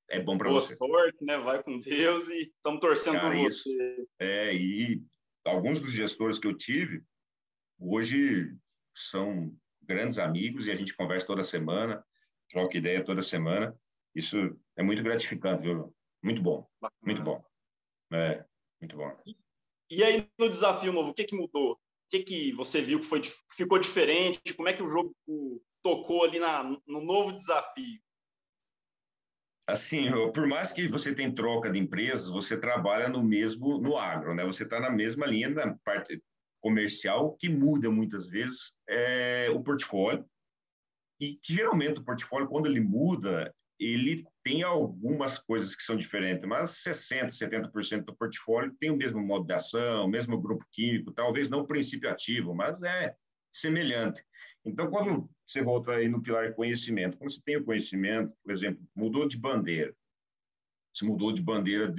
é bom para Boa você. sorte, né? Vai com Deus e estamos torcendo Cara, por isso. você. E alguns dos gestores que eu tive, hoje são grandes amigos e a gente conversa toda semana, troca ideia toda semana. Isso é muito gratificante, viu? Muito bom, muito Bacana. bom. É, muito bom. E aí, no desafio novo, o que que mudou? O que que você viu que ficou diferente? Como é que o jogo tocou ali no novo desafio? Assim, por mais que você tenha troca de empresas, você trabalha no agro, né? Você está na mesma linha na parte comercial, o que muda muitas vezes é o portfólio. E que geralmente o portfólio, quando ele muda, ele tem algumas coisas que são diferentes, mas 60%, 70% do portfólio tem o mesmo modo de ação, o mesmo grupo químico, talvez não o princípio ativo, mas é semelhante. Então, quando você volta aí no pilar conhecimento, quando você tem o conhecimento, por exemplo, mudou de bandeira, se mudou de bandeira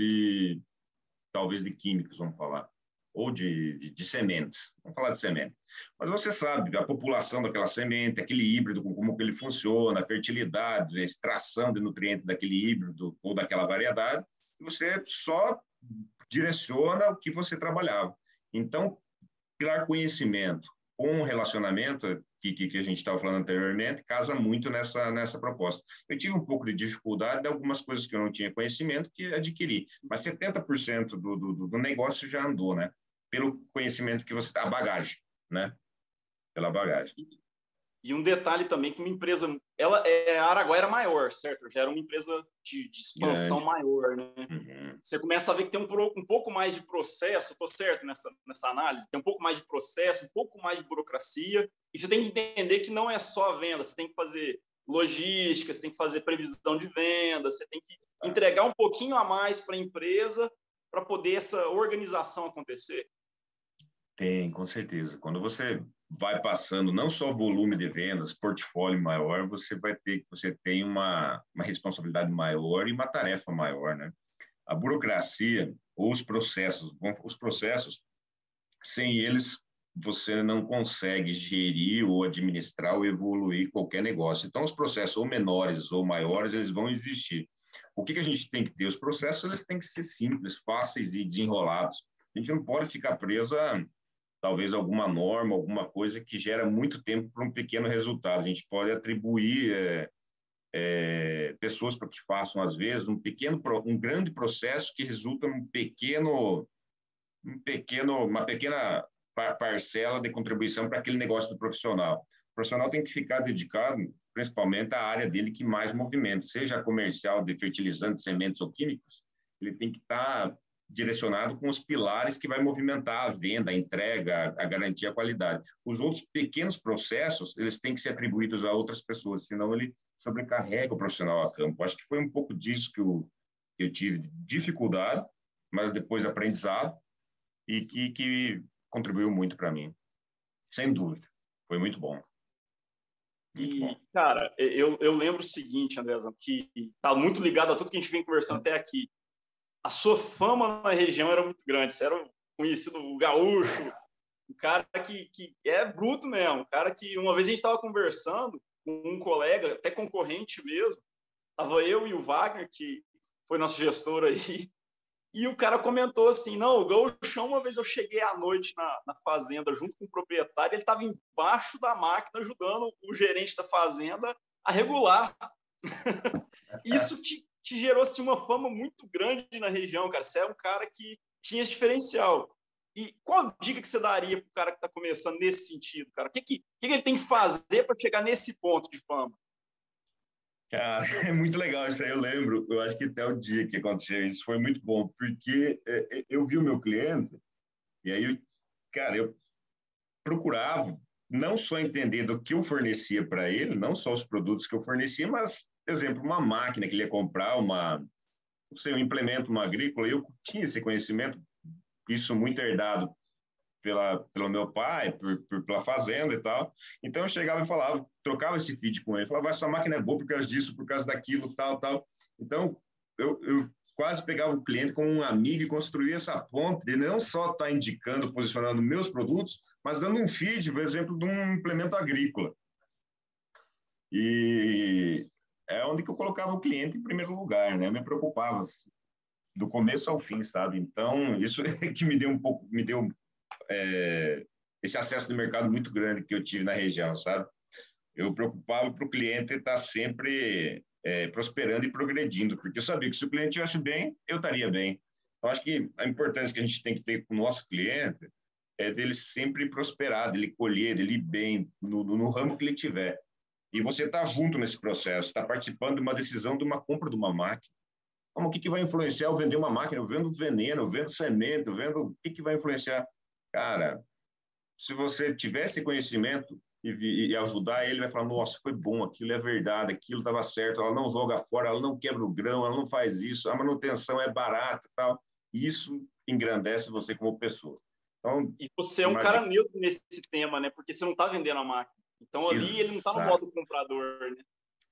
talvez de químicos, vamos falar, ou de sementes, vamos falar de semente. Mas você sabe a população daquela semente, aquele híbrido, como que ele funciona, a fertilidade, a extração de nutrientes daquele híbrido ou daquela variedade, e você só direciona o que você trabalhava. Então, pilar conhecimento com relacionamento, que a gente estava falando anteriormente, casa muito nessa proposta. Eu tive um pouco de dificuldade de algumas coisas que eu não tinha conhecimento que adquiri, mas 70% do negócio já andou, né? Pelo conhecimento que você... A bagagem, né? Pela bagagem. E um detalhe também que uma empresa, a Araguaia era maior, certo? Já era uma empresa de expansão Grande. maior, né? Uhum. Você começa a ver que tem um pouco mais de processo, estou certo nessa análise? Tem um pouco mais de processo, um pouco mais de burocracia, e você tem que entender que não é só a venda, você tem que fazer logística, você tem que fazer previsão de venda, você tem que entregar um pouquinho a mais para a empresa para poder essa organização acontecer. Tem, com certeza. Quando você vai passando não só volume de vendas, portfólio maior, você tem uma responsabilidade maior e uma tarefa maior, né? A burocracia, os processos, sem eles você não consegue gerir ou administrar ou evoluir qualquer negócio. Então, os processos, ou menores ou maiores, eles vão existir. O que a gente tem que ter? Os processos eles têm que ser simples, fáceis e desenrolados. A gente não pode ficar preso a, talvez, alguma norma, alguma coisa que gera muito tempo para um pequeno resultado. A gente pode atribuir pessoas para que façam, às vezes, um grande processo que resulta num uma pequena parcela de contribuição para aquele negócio do profissional. O profissional tem que ficar dedicado, principalmente, à área dele que mais movimenta, seja comercial de fertilizantes, sementes ou químicos, ele tem que estar direcionado com os pilares que vai movimentar a venda, a entrega, a garantia, a qualidade. Os outros pequenos processos, eles têm que ser atribuídos a outras pessoas, senão ele sobrecarrega o profissional a campo. Acho que foi um pouco disso que eu tive dificuldade, mas depois aprendizado, e que contribuiu muito para mim, sem dúvida. Foi muito bom. Muito bom. Cara, eu lembro o seguinte, Andrezão, que está muito ligado a tudo que a gente vem conversando até aqui. A sua fama na região era muito grande. Você era conhecido o gaúcho, um cara que é bruto mesmo. Um cara que uma vez a gente estava conversando com um colega, até concorrente mesmo. Estava eu e o Wagner, que foi nosso gestor aí. E o cara comentou assim, não, o gauchão, uma vez eu cheguei à noite na fazenda junto com o proprietário, ele estava embaixo da máquina ajudando o gerente da fazenda a regular. Isso te gerou assim, uma fama muito grande na região, cara. Você é um cara que tinha esse diferencial. E qual dica que você daria para o cara que está começando nesse sentido, cara? O que ele tem que fazer para chegar nesse ponto de fama? Cara, é muito legal isso aí, eu lembro, eu acho que até o dia que aconteceu isso foi muito bom, porque eu vi o meu cliente, e aí, cara, eu procurava não só entender do que eu fornecia para ele, não só os produtos que eu fornecia, mas, por exemplo, uma máquina que ele ia comprar, não sei, um implemento, uma agrícola, eu tinha esse conhecimento, isso muito herdado pelo meu pai, pela fazenda e tal. Então eu chegava e falava, trocava esse feed com ele, falava, essa máquina é boa por causa disso, por causa daquilo, tal, tal. Então eu quase pegava o cliente como um amigo e construía essa ponte de não só estar indicando, posicionando meus produtos, mas dando um feed, por exemplo, de um implemento agrícola. E é onde que eu colocava o cliente em primeiro lugar, né? Eu me preocupava do começo ao fim, sabe? Então, isso é que me deu esse acesso de mercado muito grande que eu tive na região, sabe? Eu preocupava para o cliente estar sempre prosperando e progredindo, porque eu sabia que se o cliente estivesse bem, eu estaria bem. Eu acho que a importância que a gente tem que ter com o nosso cliente é dele sempre prosperar, dele colher, dele ir bem no ramo que ele tiver. E você está junto nesse processo, está participando de uma decisão de uma compra de uma máquina. Como, o que vai influenciar eu vender uma máquina? Eu vendo veneno, eu vendo semente, eu vendo... O que vai influenciar? Cara, se você tivesse conhecimento e ajudar ele, vai falar, nossa, foi bom, aquilo é verdade, aquilo estava certo, ela não joga fora, ela não quebra o grão, ela não faz isso, a manutenção é barata e tal. Isso engrandece você como pessoa. Então, e você é um cara neutro nesse tema, né? Porque você não está vendendo a máquina. Então, ali, ele não está no modo comprador, né?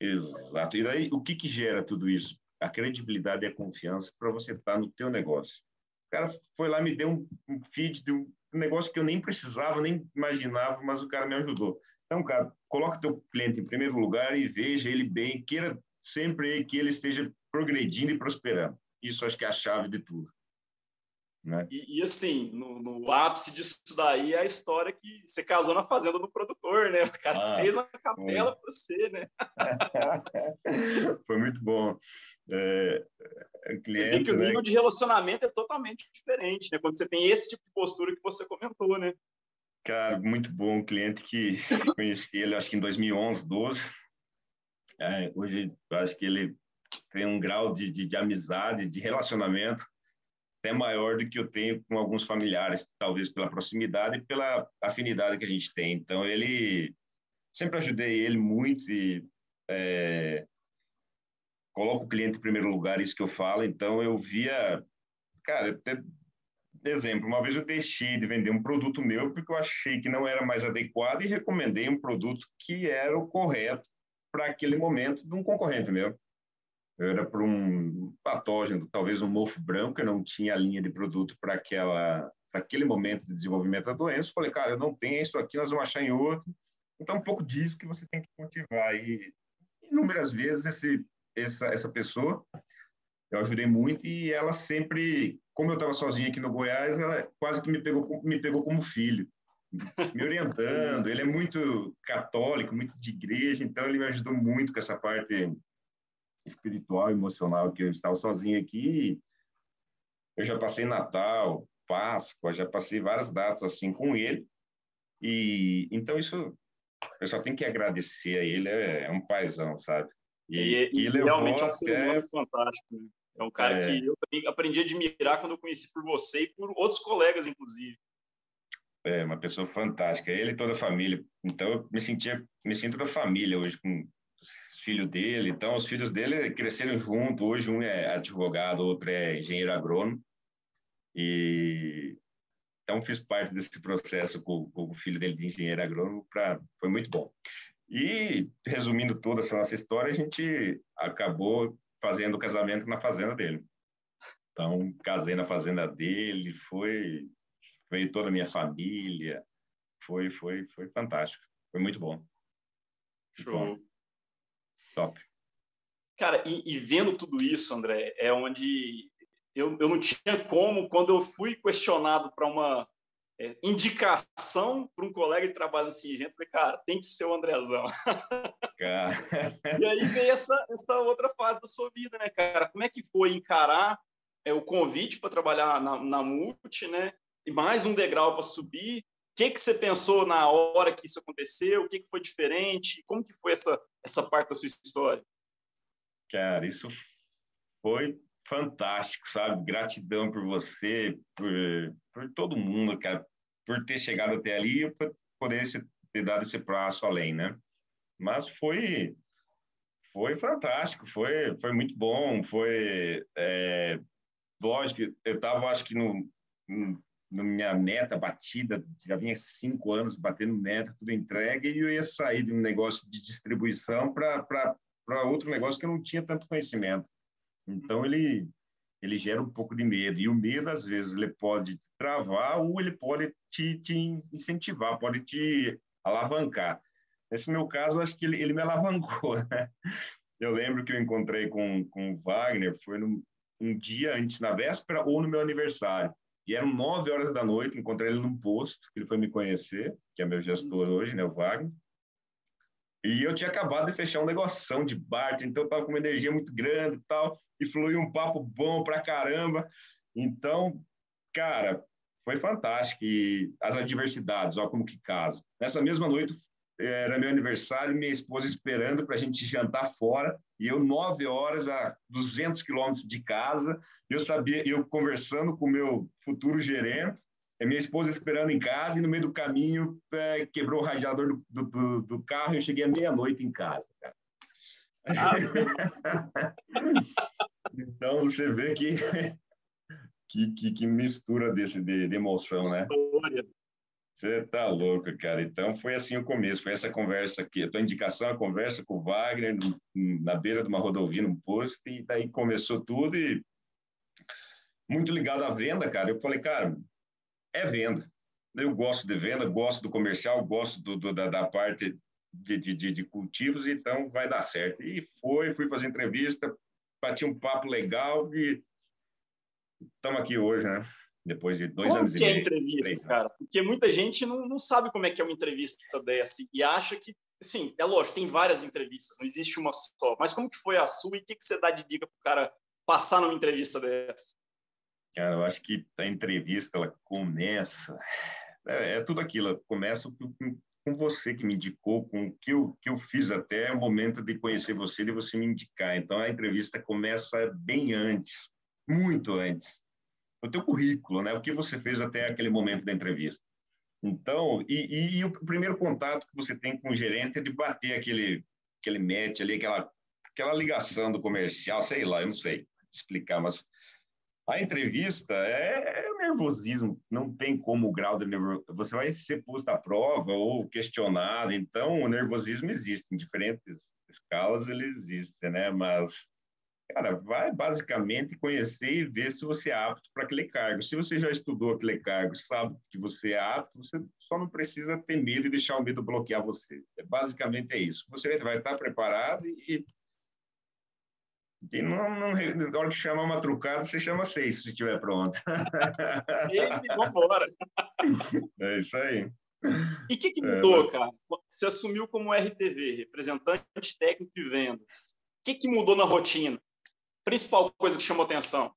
Exato. E daí, o que gera tudo isso? A credibilidade e a confiança para você estar no teu negócio. O cara foi lá, me deu um feed de um negócio que eu nem precisava, nem imaginava, mas o cara me ajudou. Então, cara, coloca teu cliente em primeiro lugar e veja ele bem, queira sempre que ele esteja progredindo e prosperando. Isso acho que é a chave de tudo. Né? Assim, no ápice disso daí é a história que você casou na fazenda do produtor, né? O cara fez uma capela para você, né? Foi muito bom. Cliente, você vê que o nível, né, de relacionamento é totalmente diferente, né? Quando você tem esse tipo de postura que você comentou, né? Cara, muito bom. Um cliente que conheci ele, acho que em 2011, 12. Hoje, eu acho que ele tem um grau de amizade, de relacionamento até maior do que eu tenho com alguns familiares, talvez pela proximidade e pela afinidade que a gente tem. Então, ele sempre ajudei ele muito e coloco o cliente em primeiro lugar, isso que eu falo. Então, eu via, cara, até exemplo, uma vez eu deixei de vender um produto meu porque eu achei que não era mais adequado e recomendei um produto que era o correto para aquele momento de um concorrente meu. Era para um patógeno, talvez um mofo branco, eu não tinha linha de produto para aquele momento de desenvolvimento da doença. Eu falei, cara, eu não tenho isso aqui, nós vamos achar em outro. Então, um pouco disso que você tem que cultivar. E inúmeras vezes essa pessoa, eu ajudei muito e ela sempre, como eu estava sozinho aqui no Goiás, ela quase que me pegou como filho, me orientando. Ele é muito católico, muito de igreja, então ele me ajudou muito com essa parte espiritual, emocional, que eu estava sozinho aqui. Eu já passei Natal, Páscoa, já passei várias datas assim com ele. E então isso eu só tenho que agradecer a ele, é um paizão, sabe? E que E realmente levou é um ser humano até fantástico, né? É um cara que é, eu também aprendi a admirar quando eu conheci por você e por outros colegas, inclusive. uma pessoa fantástica, ele e toda a família. Então eu me sinto da família hoje com os filhos dele. Então os filhos dele cresceram junto. Hoje um é advogado, outro é engenheiro agrônomo. E então fiz parte desse processo com o filho dele de engenheiro agrônomo. Foi muito bom. E, resumindo toda essa nossa história, a gente acabou fazendo o casamento na fazenda dele. Então, casei na fazenda dele, veio toda a minha família, foi fantástico, foi muito bom. Muito bom. Show. Top. Cara, e vendo tudo isso, André, é onde eu não tinha como, quando eu fui questionado para uma indicação para um colega de trabalho assim, gente, eu falei, cara, tem que ser o Andrezão. Cara, E aí veio essa outra fase da sua vida, né, cara? Como é que foi encarar o convite para trabalhar na Multi, né? E mais um degrau para subir. O que você pensou na hora que isso aconteceu? O que foi diferente? Como que foi essa parte da sua história? cara, isso foi fantástico, sabe? Gratidão por você, por todo mundo, cara, por ter chegado até ali e por poder ter dado esse passo além, né? Mas foi fantástico, foi muito bom, lógico, eu estava, acho que no minha meta batida, já vinha 5 anos batendo meta, tudo entregue, e eu ia sair de um negócio de distribuição para outro negócio que eu não tinha tanto conhecimento. Então, ele gera um pouco de medo, e o medo, às vezes, ele pode te travar ou ele pode te incentivar, pode te alavancar. Nesse meu caso, acho que ele me alavancou, né? Eu lembro que eu encontrei com o Wagner, foi um dia antes, na véspera ou no meu aniversário. E eram 9 horas da noite, encontrei ele num posto, que ele foi me conhecer, que é meu gestor hoje, né, o Wagner. E eu tinha acabado de fechar um negoção de bar, então eu estava com uma energia muito grande e tal, e fluiu um papo bom pra caramba. Então, cara, foi fantástico. E as adversidades, ó, como que casa. Nessa mesma noite era meu aniversário, minha esposa esperando para a gente jantar fora, e eu 9 horas a 200 quilômetros de casa, eu conversando com o meu futuro gerente, a minha esposa esperando em casa, e no meio do caminho quebrou o radiador do carro, e eu cheguei à meia-noite em casa, cara. Ah, Então você vê que mistura de emoção, né? história. Você tá louco, cara. Então foi assim o começo, foi essa conversa aqui, a tua indicação, a conversa com o Wagner na beira de uma rodovia, num posto, e daí começou tudo e muito ligado à venda, cara. Eu falei, cara, é venda. Eu gosto de venda, gosto do comercial, gosto da parte de cultivos, então vai dar certo. E fui fazer entrevista, bati um papo legal e estamos aqui hoje, né? Depois de dois Como anos e que é a meio, entrevista, 3 anos. cara? Porque muita gente não sabe como é que é uma entrevista dessa e acha que, assim, é lógico, tem várias entrevistas, não existe uma só. Mas como que foi a sua e o que você dá de dica para o cara passar numa entrevista dessa? Cara, eu acho que a entrevista, ela começa... É tudo aquilo, ela começa com você que me indicou, com o que eu fiz até o momento de conhecer você, de você me indicar. Então, a entrevista começa bem antes, muito antes. O teu currículo, né? O que você fez até aquele momento da entrevista. Então, e o primeiro contato que você tem com o gerente é de bater aquele match ali, aquela ligação do comercial, sei lá, eu não sei explicar, mas a entrevista é o nervosismo, não tem como o grau de nervosismo. Você vai ser posto à prova ou questionado, então o nervosismo existe, em diferentes escalas ele existe, né? Mas Cara, vai basicamente conhecer e ver se você é apto para aquele cargo. Se você já estudou aquele cargo, sabe que você é apto, você só não precisa ter medo e deixar o medo bloquear você. Basicamente é isso. Você vai estar preparado e na hora que chamar uma trucada, você chama seis, se estiver pronto. E vamos embora. É isso aí. E o que É, mudou, cara? Você assumiu como RTV, representante técnico de vendas. O que mudou na rotina? Principal coisa que chamou atenção?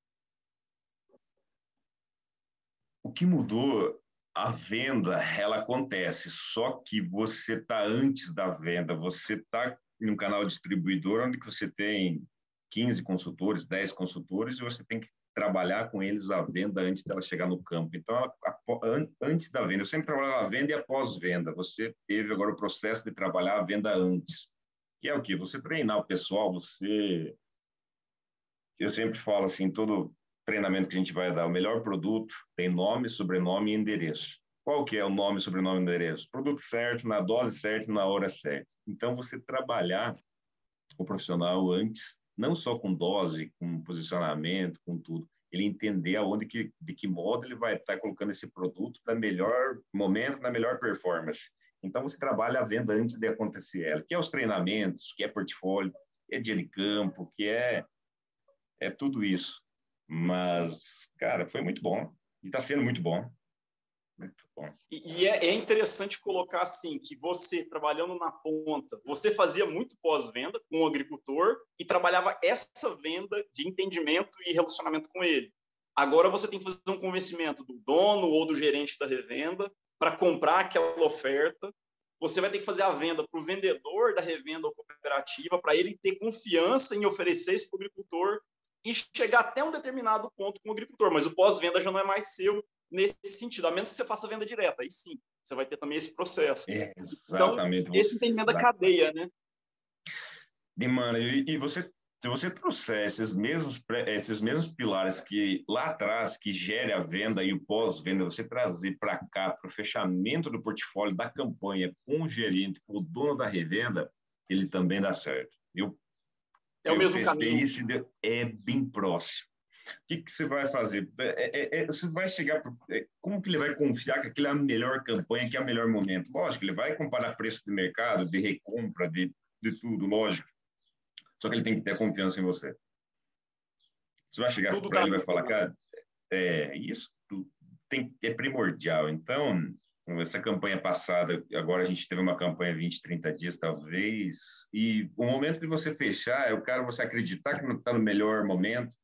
o que mudou, a venda, ela acontece, só que você está antes da venda, você está em um canal distribuidor onde você tem 15 consultores, 10 consultores, e você tem que trabalhar com eles a venda antes dela chegar no campo. Então, antes da venda, eu sempre trabalhava a venda e após venda. Você teve agora o processo de trabalhar a venda antes, que é o quê? Você treinar o pessoal, eu sempre falo assim, todo treinamento que a gente vai dar, o melhor produto tem nome, sobrenome e endereço. Qual que é o nome, sobrenome e endereço? Produto certo, na dose certa, na hora certa. Então, você trabalhar o profissional antes, não só com dose, com posicionamento, com tudo, ele entender aonde de que modo ele vai estar colocando esse produto na melhor momento, na melhor performance. Então, você trabalha a venda antes de acontecer ela, que é os treinamentos, que é portfólio, que é dia de campo, que é tudo isso. Mas, cara, foi muito bom. E está sendo muito bom. Muito bom. É interessante colocar assim, que você, trabalhando na ponta, você fazia muito pós-venda com o agricultor e trabalhava essa venda de entendimento e relacionamento com ele. Agora você tem que fazer um convencimento do dono ou do gerente da revenda para comprar aquela oferta. Você vai ter que fazer a venda para o vendedor da revenda ou cooperativa, para ele ter confiança em oferecer isso para o agricultor e chegar até um determinado ponto com o agricultor. Mas o pós-venda já não é mais seu nesse sentido, a menos que você faça venda direta. Aí sim, você vai ter também esse processo. Então, Exatamente. esse entendimento da cadeia, né? Mano, se você trouxer esses mesmos pilares que lá atrás, que gere a venda e o pós-venda, você trazer para cá, para o fechamento do portfólio da campanha com o gerente, com o dono da revenda, ele também dá certo. É o Eu mesmo testei caminho. isso e é bem próximo. O que você vai fazer? Você vai chegar. Como que ele vai confiar que aquilo é a melhor campanha, que é o melhor momento? Lógico, ele vai comparar preço de mercado, de recompra, de tudo, lógico. Só que ele tem que ter confiança em você. Você vai chegar Tudo para está ele e na vai falar, informação. cara, isso é primordial. Então, essa campanha passada, agora a gente teve uma campanha 20, 30 dias, talvez, e o momento de você fechar é o cara você acreditar que não está no melhor momento,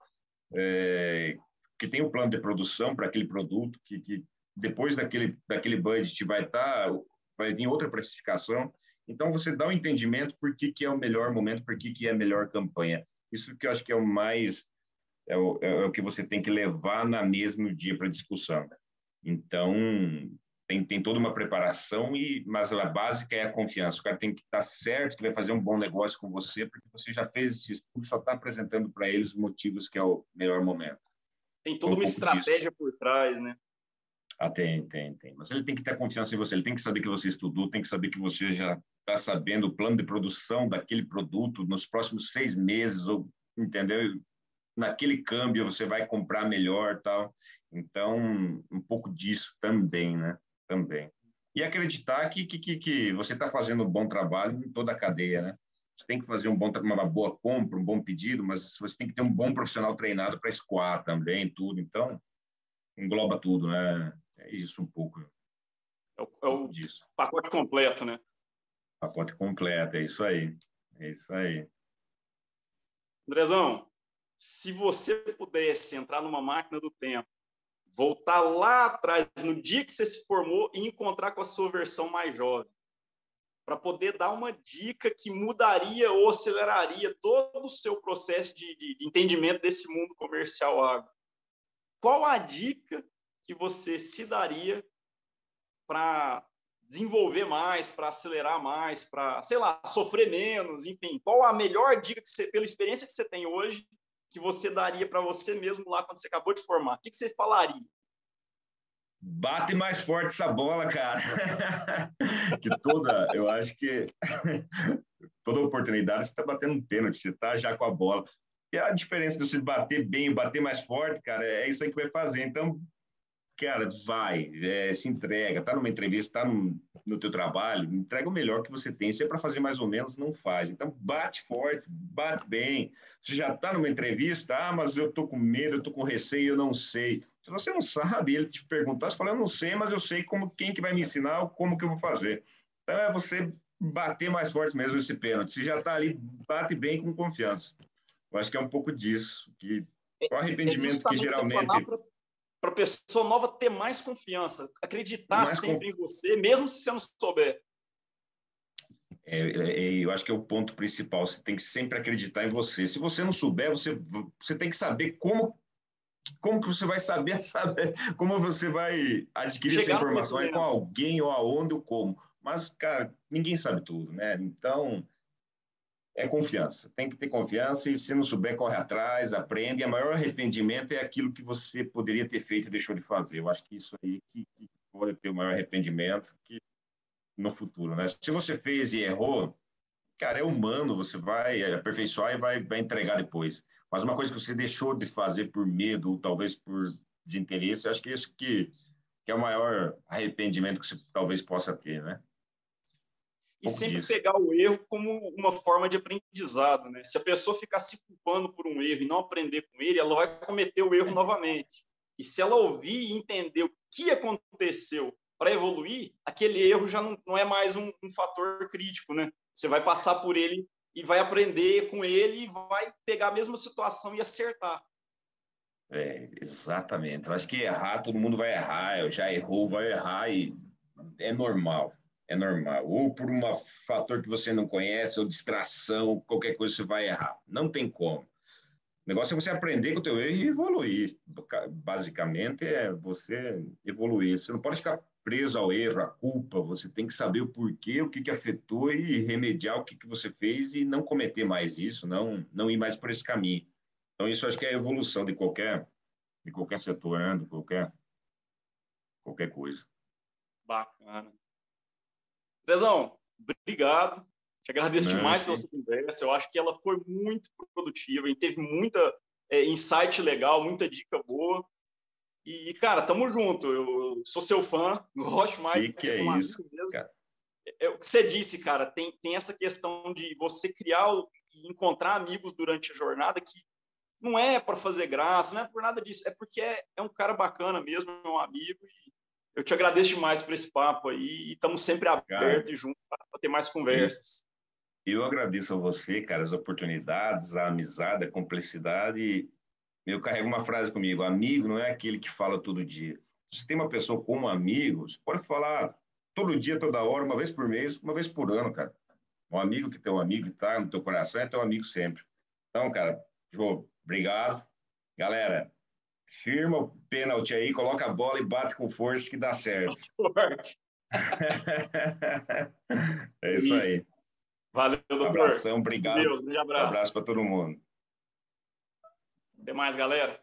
que tem um plano de produção para aquele produto, que depois daquele budget vai vir outra precificação. Então, você dá um entendimento por que é o melhor momento, por que é a melhor campanha. Isso que eu acho que é o mais, é o que você tem que levar na mesa no dia para discussão. Então, tem toda uma preparação, mas a básica é a confiança. O cara tem que estar certo que vai fazer um bom negócio com você, porque você já fez esse estudo, só está apresentando para eles os motivos que é o melhor momento. Tem É toda um uma pouco disso. estratégia por trás, né? Tem. Mas ele tem que ter confiança em você, ele tem que saber que você estudou, tem que saber que você já está sabendo o plano de produção daquele produto nos próximos 6 meses, ou, entendeu? Naquele câmbio você vai comprar melhor, tal. Então, um pouco disso também, né? Também. E acreditar que você está fazendo um bom trabalho em toda a cadeia, né? Você tem que fazer uma boa compra, um bom pedido, mas você tem que ter um bom profissional treinado para escoar também, tudo. Então, engloba tudo, né? É isso É um pouco o disso. pacote completo, né? Pacote completo, é isso aí. É isso aí. Andrezão, se você pudesse entrar numa máquina do tempo, voltar lá atrás, no dia que você se formou e encontrar com a sua versão mais jovem, para poder dar uma dica que mudaria ou aceleraria todo o seu processo de entendimento desse mundo comercial agro. Qual a dica que você se daria para desenvolver mais, para acelerar mais, para, sei lá, sofrer menos, enfim? Qual a melhor dica que você, pela experiência que você tem hoje, que você daria para você mesmo lá quando você acabou de formar? O que você falaria? Bate mais forte essa bola, cara. Eu acho que toda oportunidade você está batendo um pênalti, você está já com a bola. E a diferença de você bater bem, bater mais forte, cara, é isso aí que vai fazer. Então, cara, vai, se entrega, tá numa entrevista, tá no teu trabalho, entrega o melhor que você tem. Se é para fazer mais ou menos, não faz. Então, bate forte, bate bem. Você já tá numa entrevista, mas eu tô com medo, eu tô com receio, eu não sei. Se você não sabe, ele te perguntar, você fala, eu não sei, mas eu sei quem que vai me ensinar, como que eu vou fazer. Então, é você bater mais forte mesmo esse pênalti. Se já tá ali, bate bem com confiança. Eu acho que é um pouco disso, que o É arrependimento que justamente você falar geralmente para a pessoa nova ter mais confiança, acreditar mais sempre em você, mesmo se você não souber. eu acho que é o ponto principal. Você tem que sempre acreditar em você. Se você não souber, você tem que saber como que você vai saber como você vai adquirir essa Chegar no informação aí com conhecimento. alguém ou aonde ou como. Mas, cara, ninguém sabe tudo, né? Então, é confiança. Tem que ter confiança e se não souber, corre atrás, aprende. E o maior arrependimento é aquilo que você poderia ter feito e deixou de fazer. Eu acho que isso aí que pode ter o maior arrependimento que no futuro, né? Se você fez e errou, cara, é humano, você vai aperfeiçoar e vai entregar depois. Mas uma coisa que você deixou de fazer por medo ou talvez por desinteresse, eu acho que é isso que é o maior arrependimento que você talvez possa ter, né? Um E pouco sempre disso. pegar o erro como uma forma de aprendizado, né? Se a pessoa ficar se culpando por um erro e não aprender com ele, ela vai cometer o erro novamente. E se ela ouvir e entender o que aconteceu para evoluir, aquele erro já não é mais um fator crítico, né? Você vai passar por ele e vai aprender com ele e vai pegar a mesma situação e acertar. Exatamente. Eu acho que errar, todo mundo vai errar. Eu já errou, vai errar e é normal. É normal. Ou por um fator que você não conhece, ou distração, qualquer coisa você vai errar. Não tem como. O negócio é você aprender com o teu erro e evoluir. Basicamente é você evoluir. Você não pode ficar preso ao erro, à culpa. Você tem que saber o porquê, o que afetou e remediar o que você fez e não cometer mais isso, não ir mais por esse caminho. Então isso acho que é a evolução de qualquer setor, né? De qualquer coisa. Bacana. Prezão, obrigado. Te agradeço Não, demais pela sua conversa. Eu acho que ela foi muito produtiva e teve muita insight legal, muita dica boa. E, cara, tamo junto. Eu sou seu fã, gosto mais de que você é como isso, amigo mesmo. cara? É o que você disse, cara, tem essa questão de você criar e encontrar amigos durante a jornada que não é para fazer graça, não é por nada disso, é porque é um cara bacana mesmo, é um amigo. E eu te agradeço demais por esse papo aí e estamos sempre Cara, abertos e juntos para ter mais eu, conversas. eu agradeço a você, cara, as oportunidades, a amizade, a cumplicidade. Eu carrego uma frase comigo: amigo não é aquele que fala todo dia. Se você tem uma pessoa como amigo, você pode falar todo dia, toda hora, uma vez por mês, uma vez por ano, cara. Um amigo que teu amigo que tá no teu coração é teu amigo sempre. Então, cara, Jô, obrigado. Galera, firma o pênalti aí, coloca a bola e bate com força que dá certo. Forte. É isso aí. Valeu, doutor. Abração, Com obrigado. Deus, um grande Um abraço abraço. para todo mundo. Até mais, galera.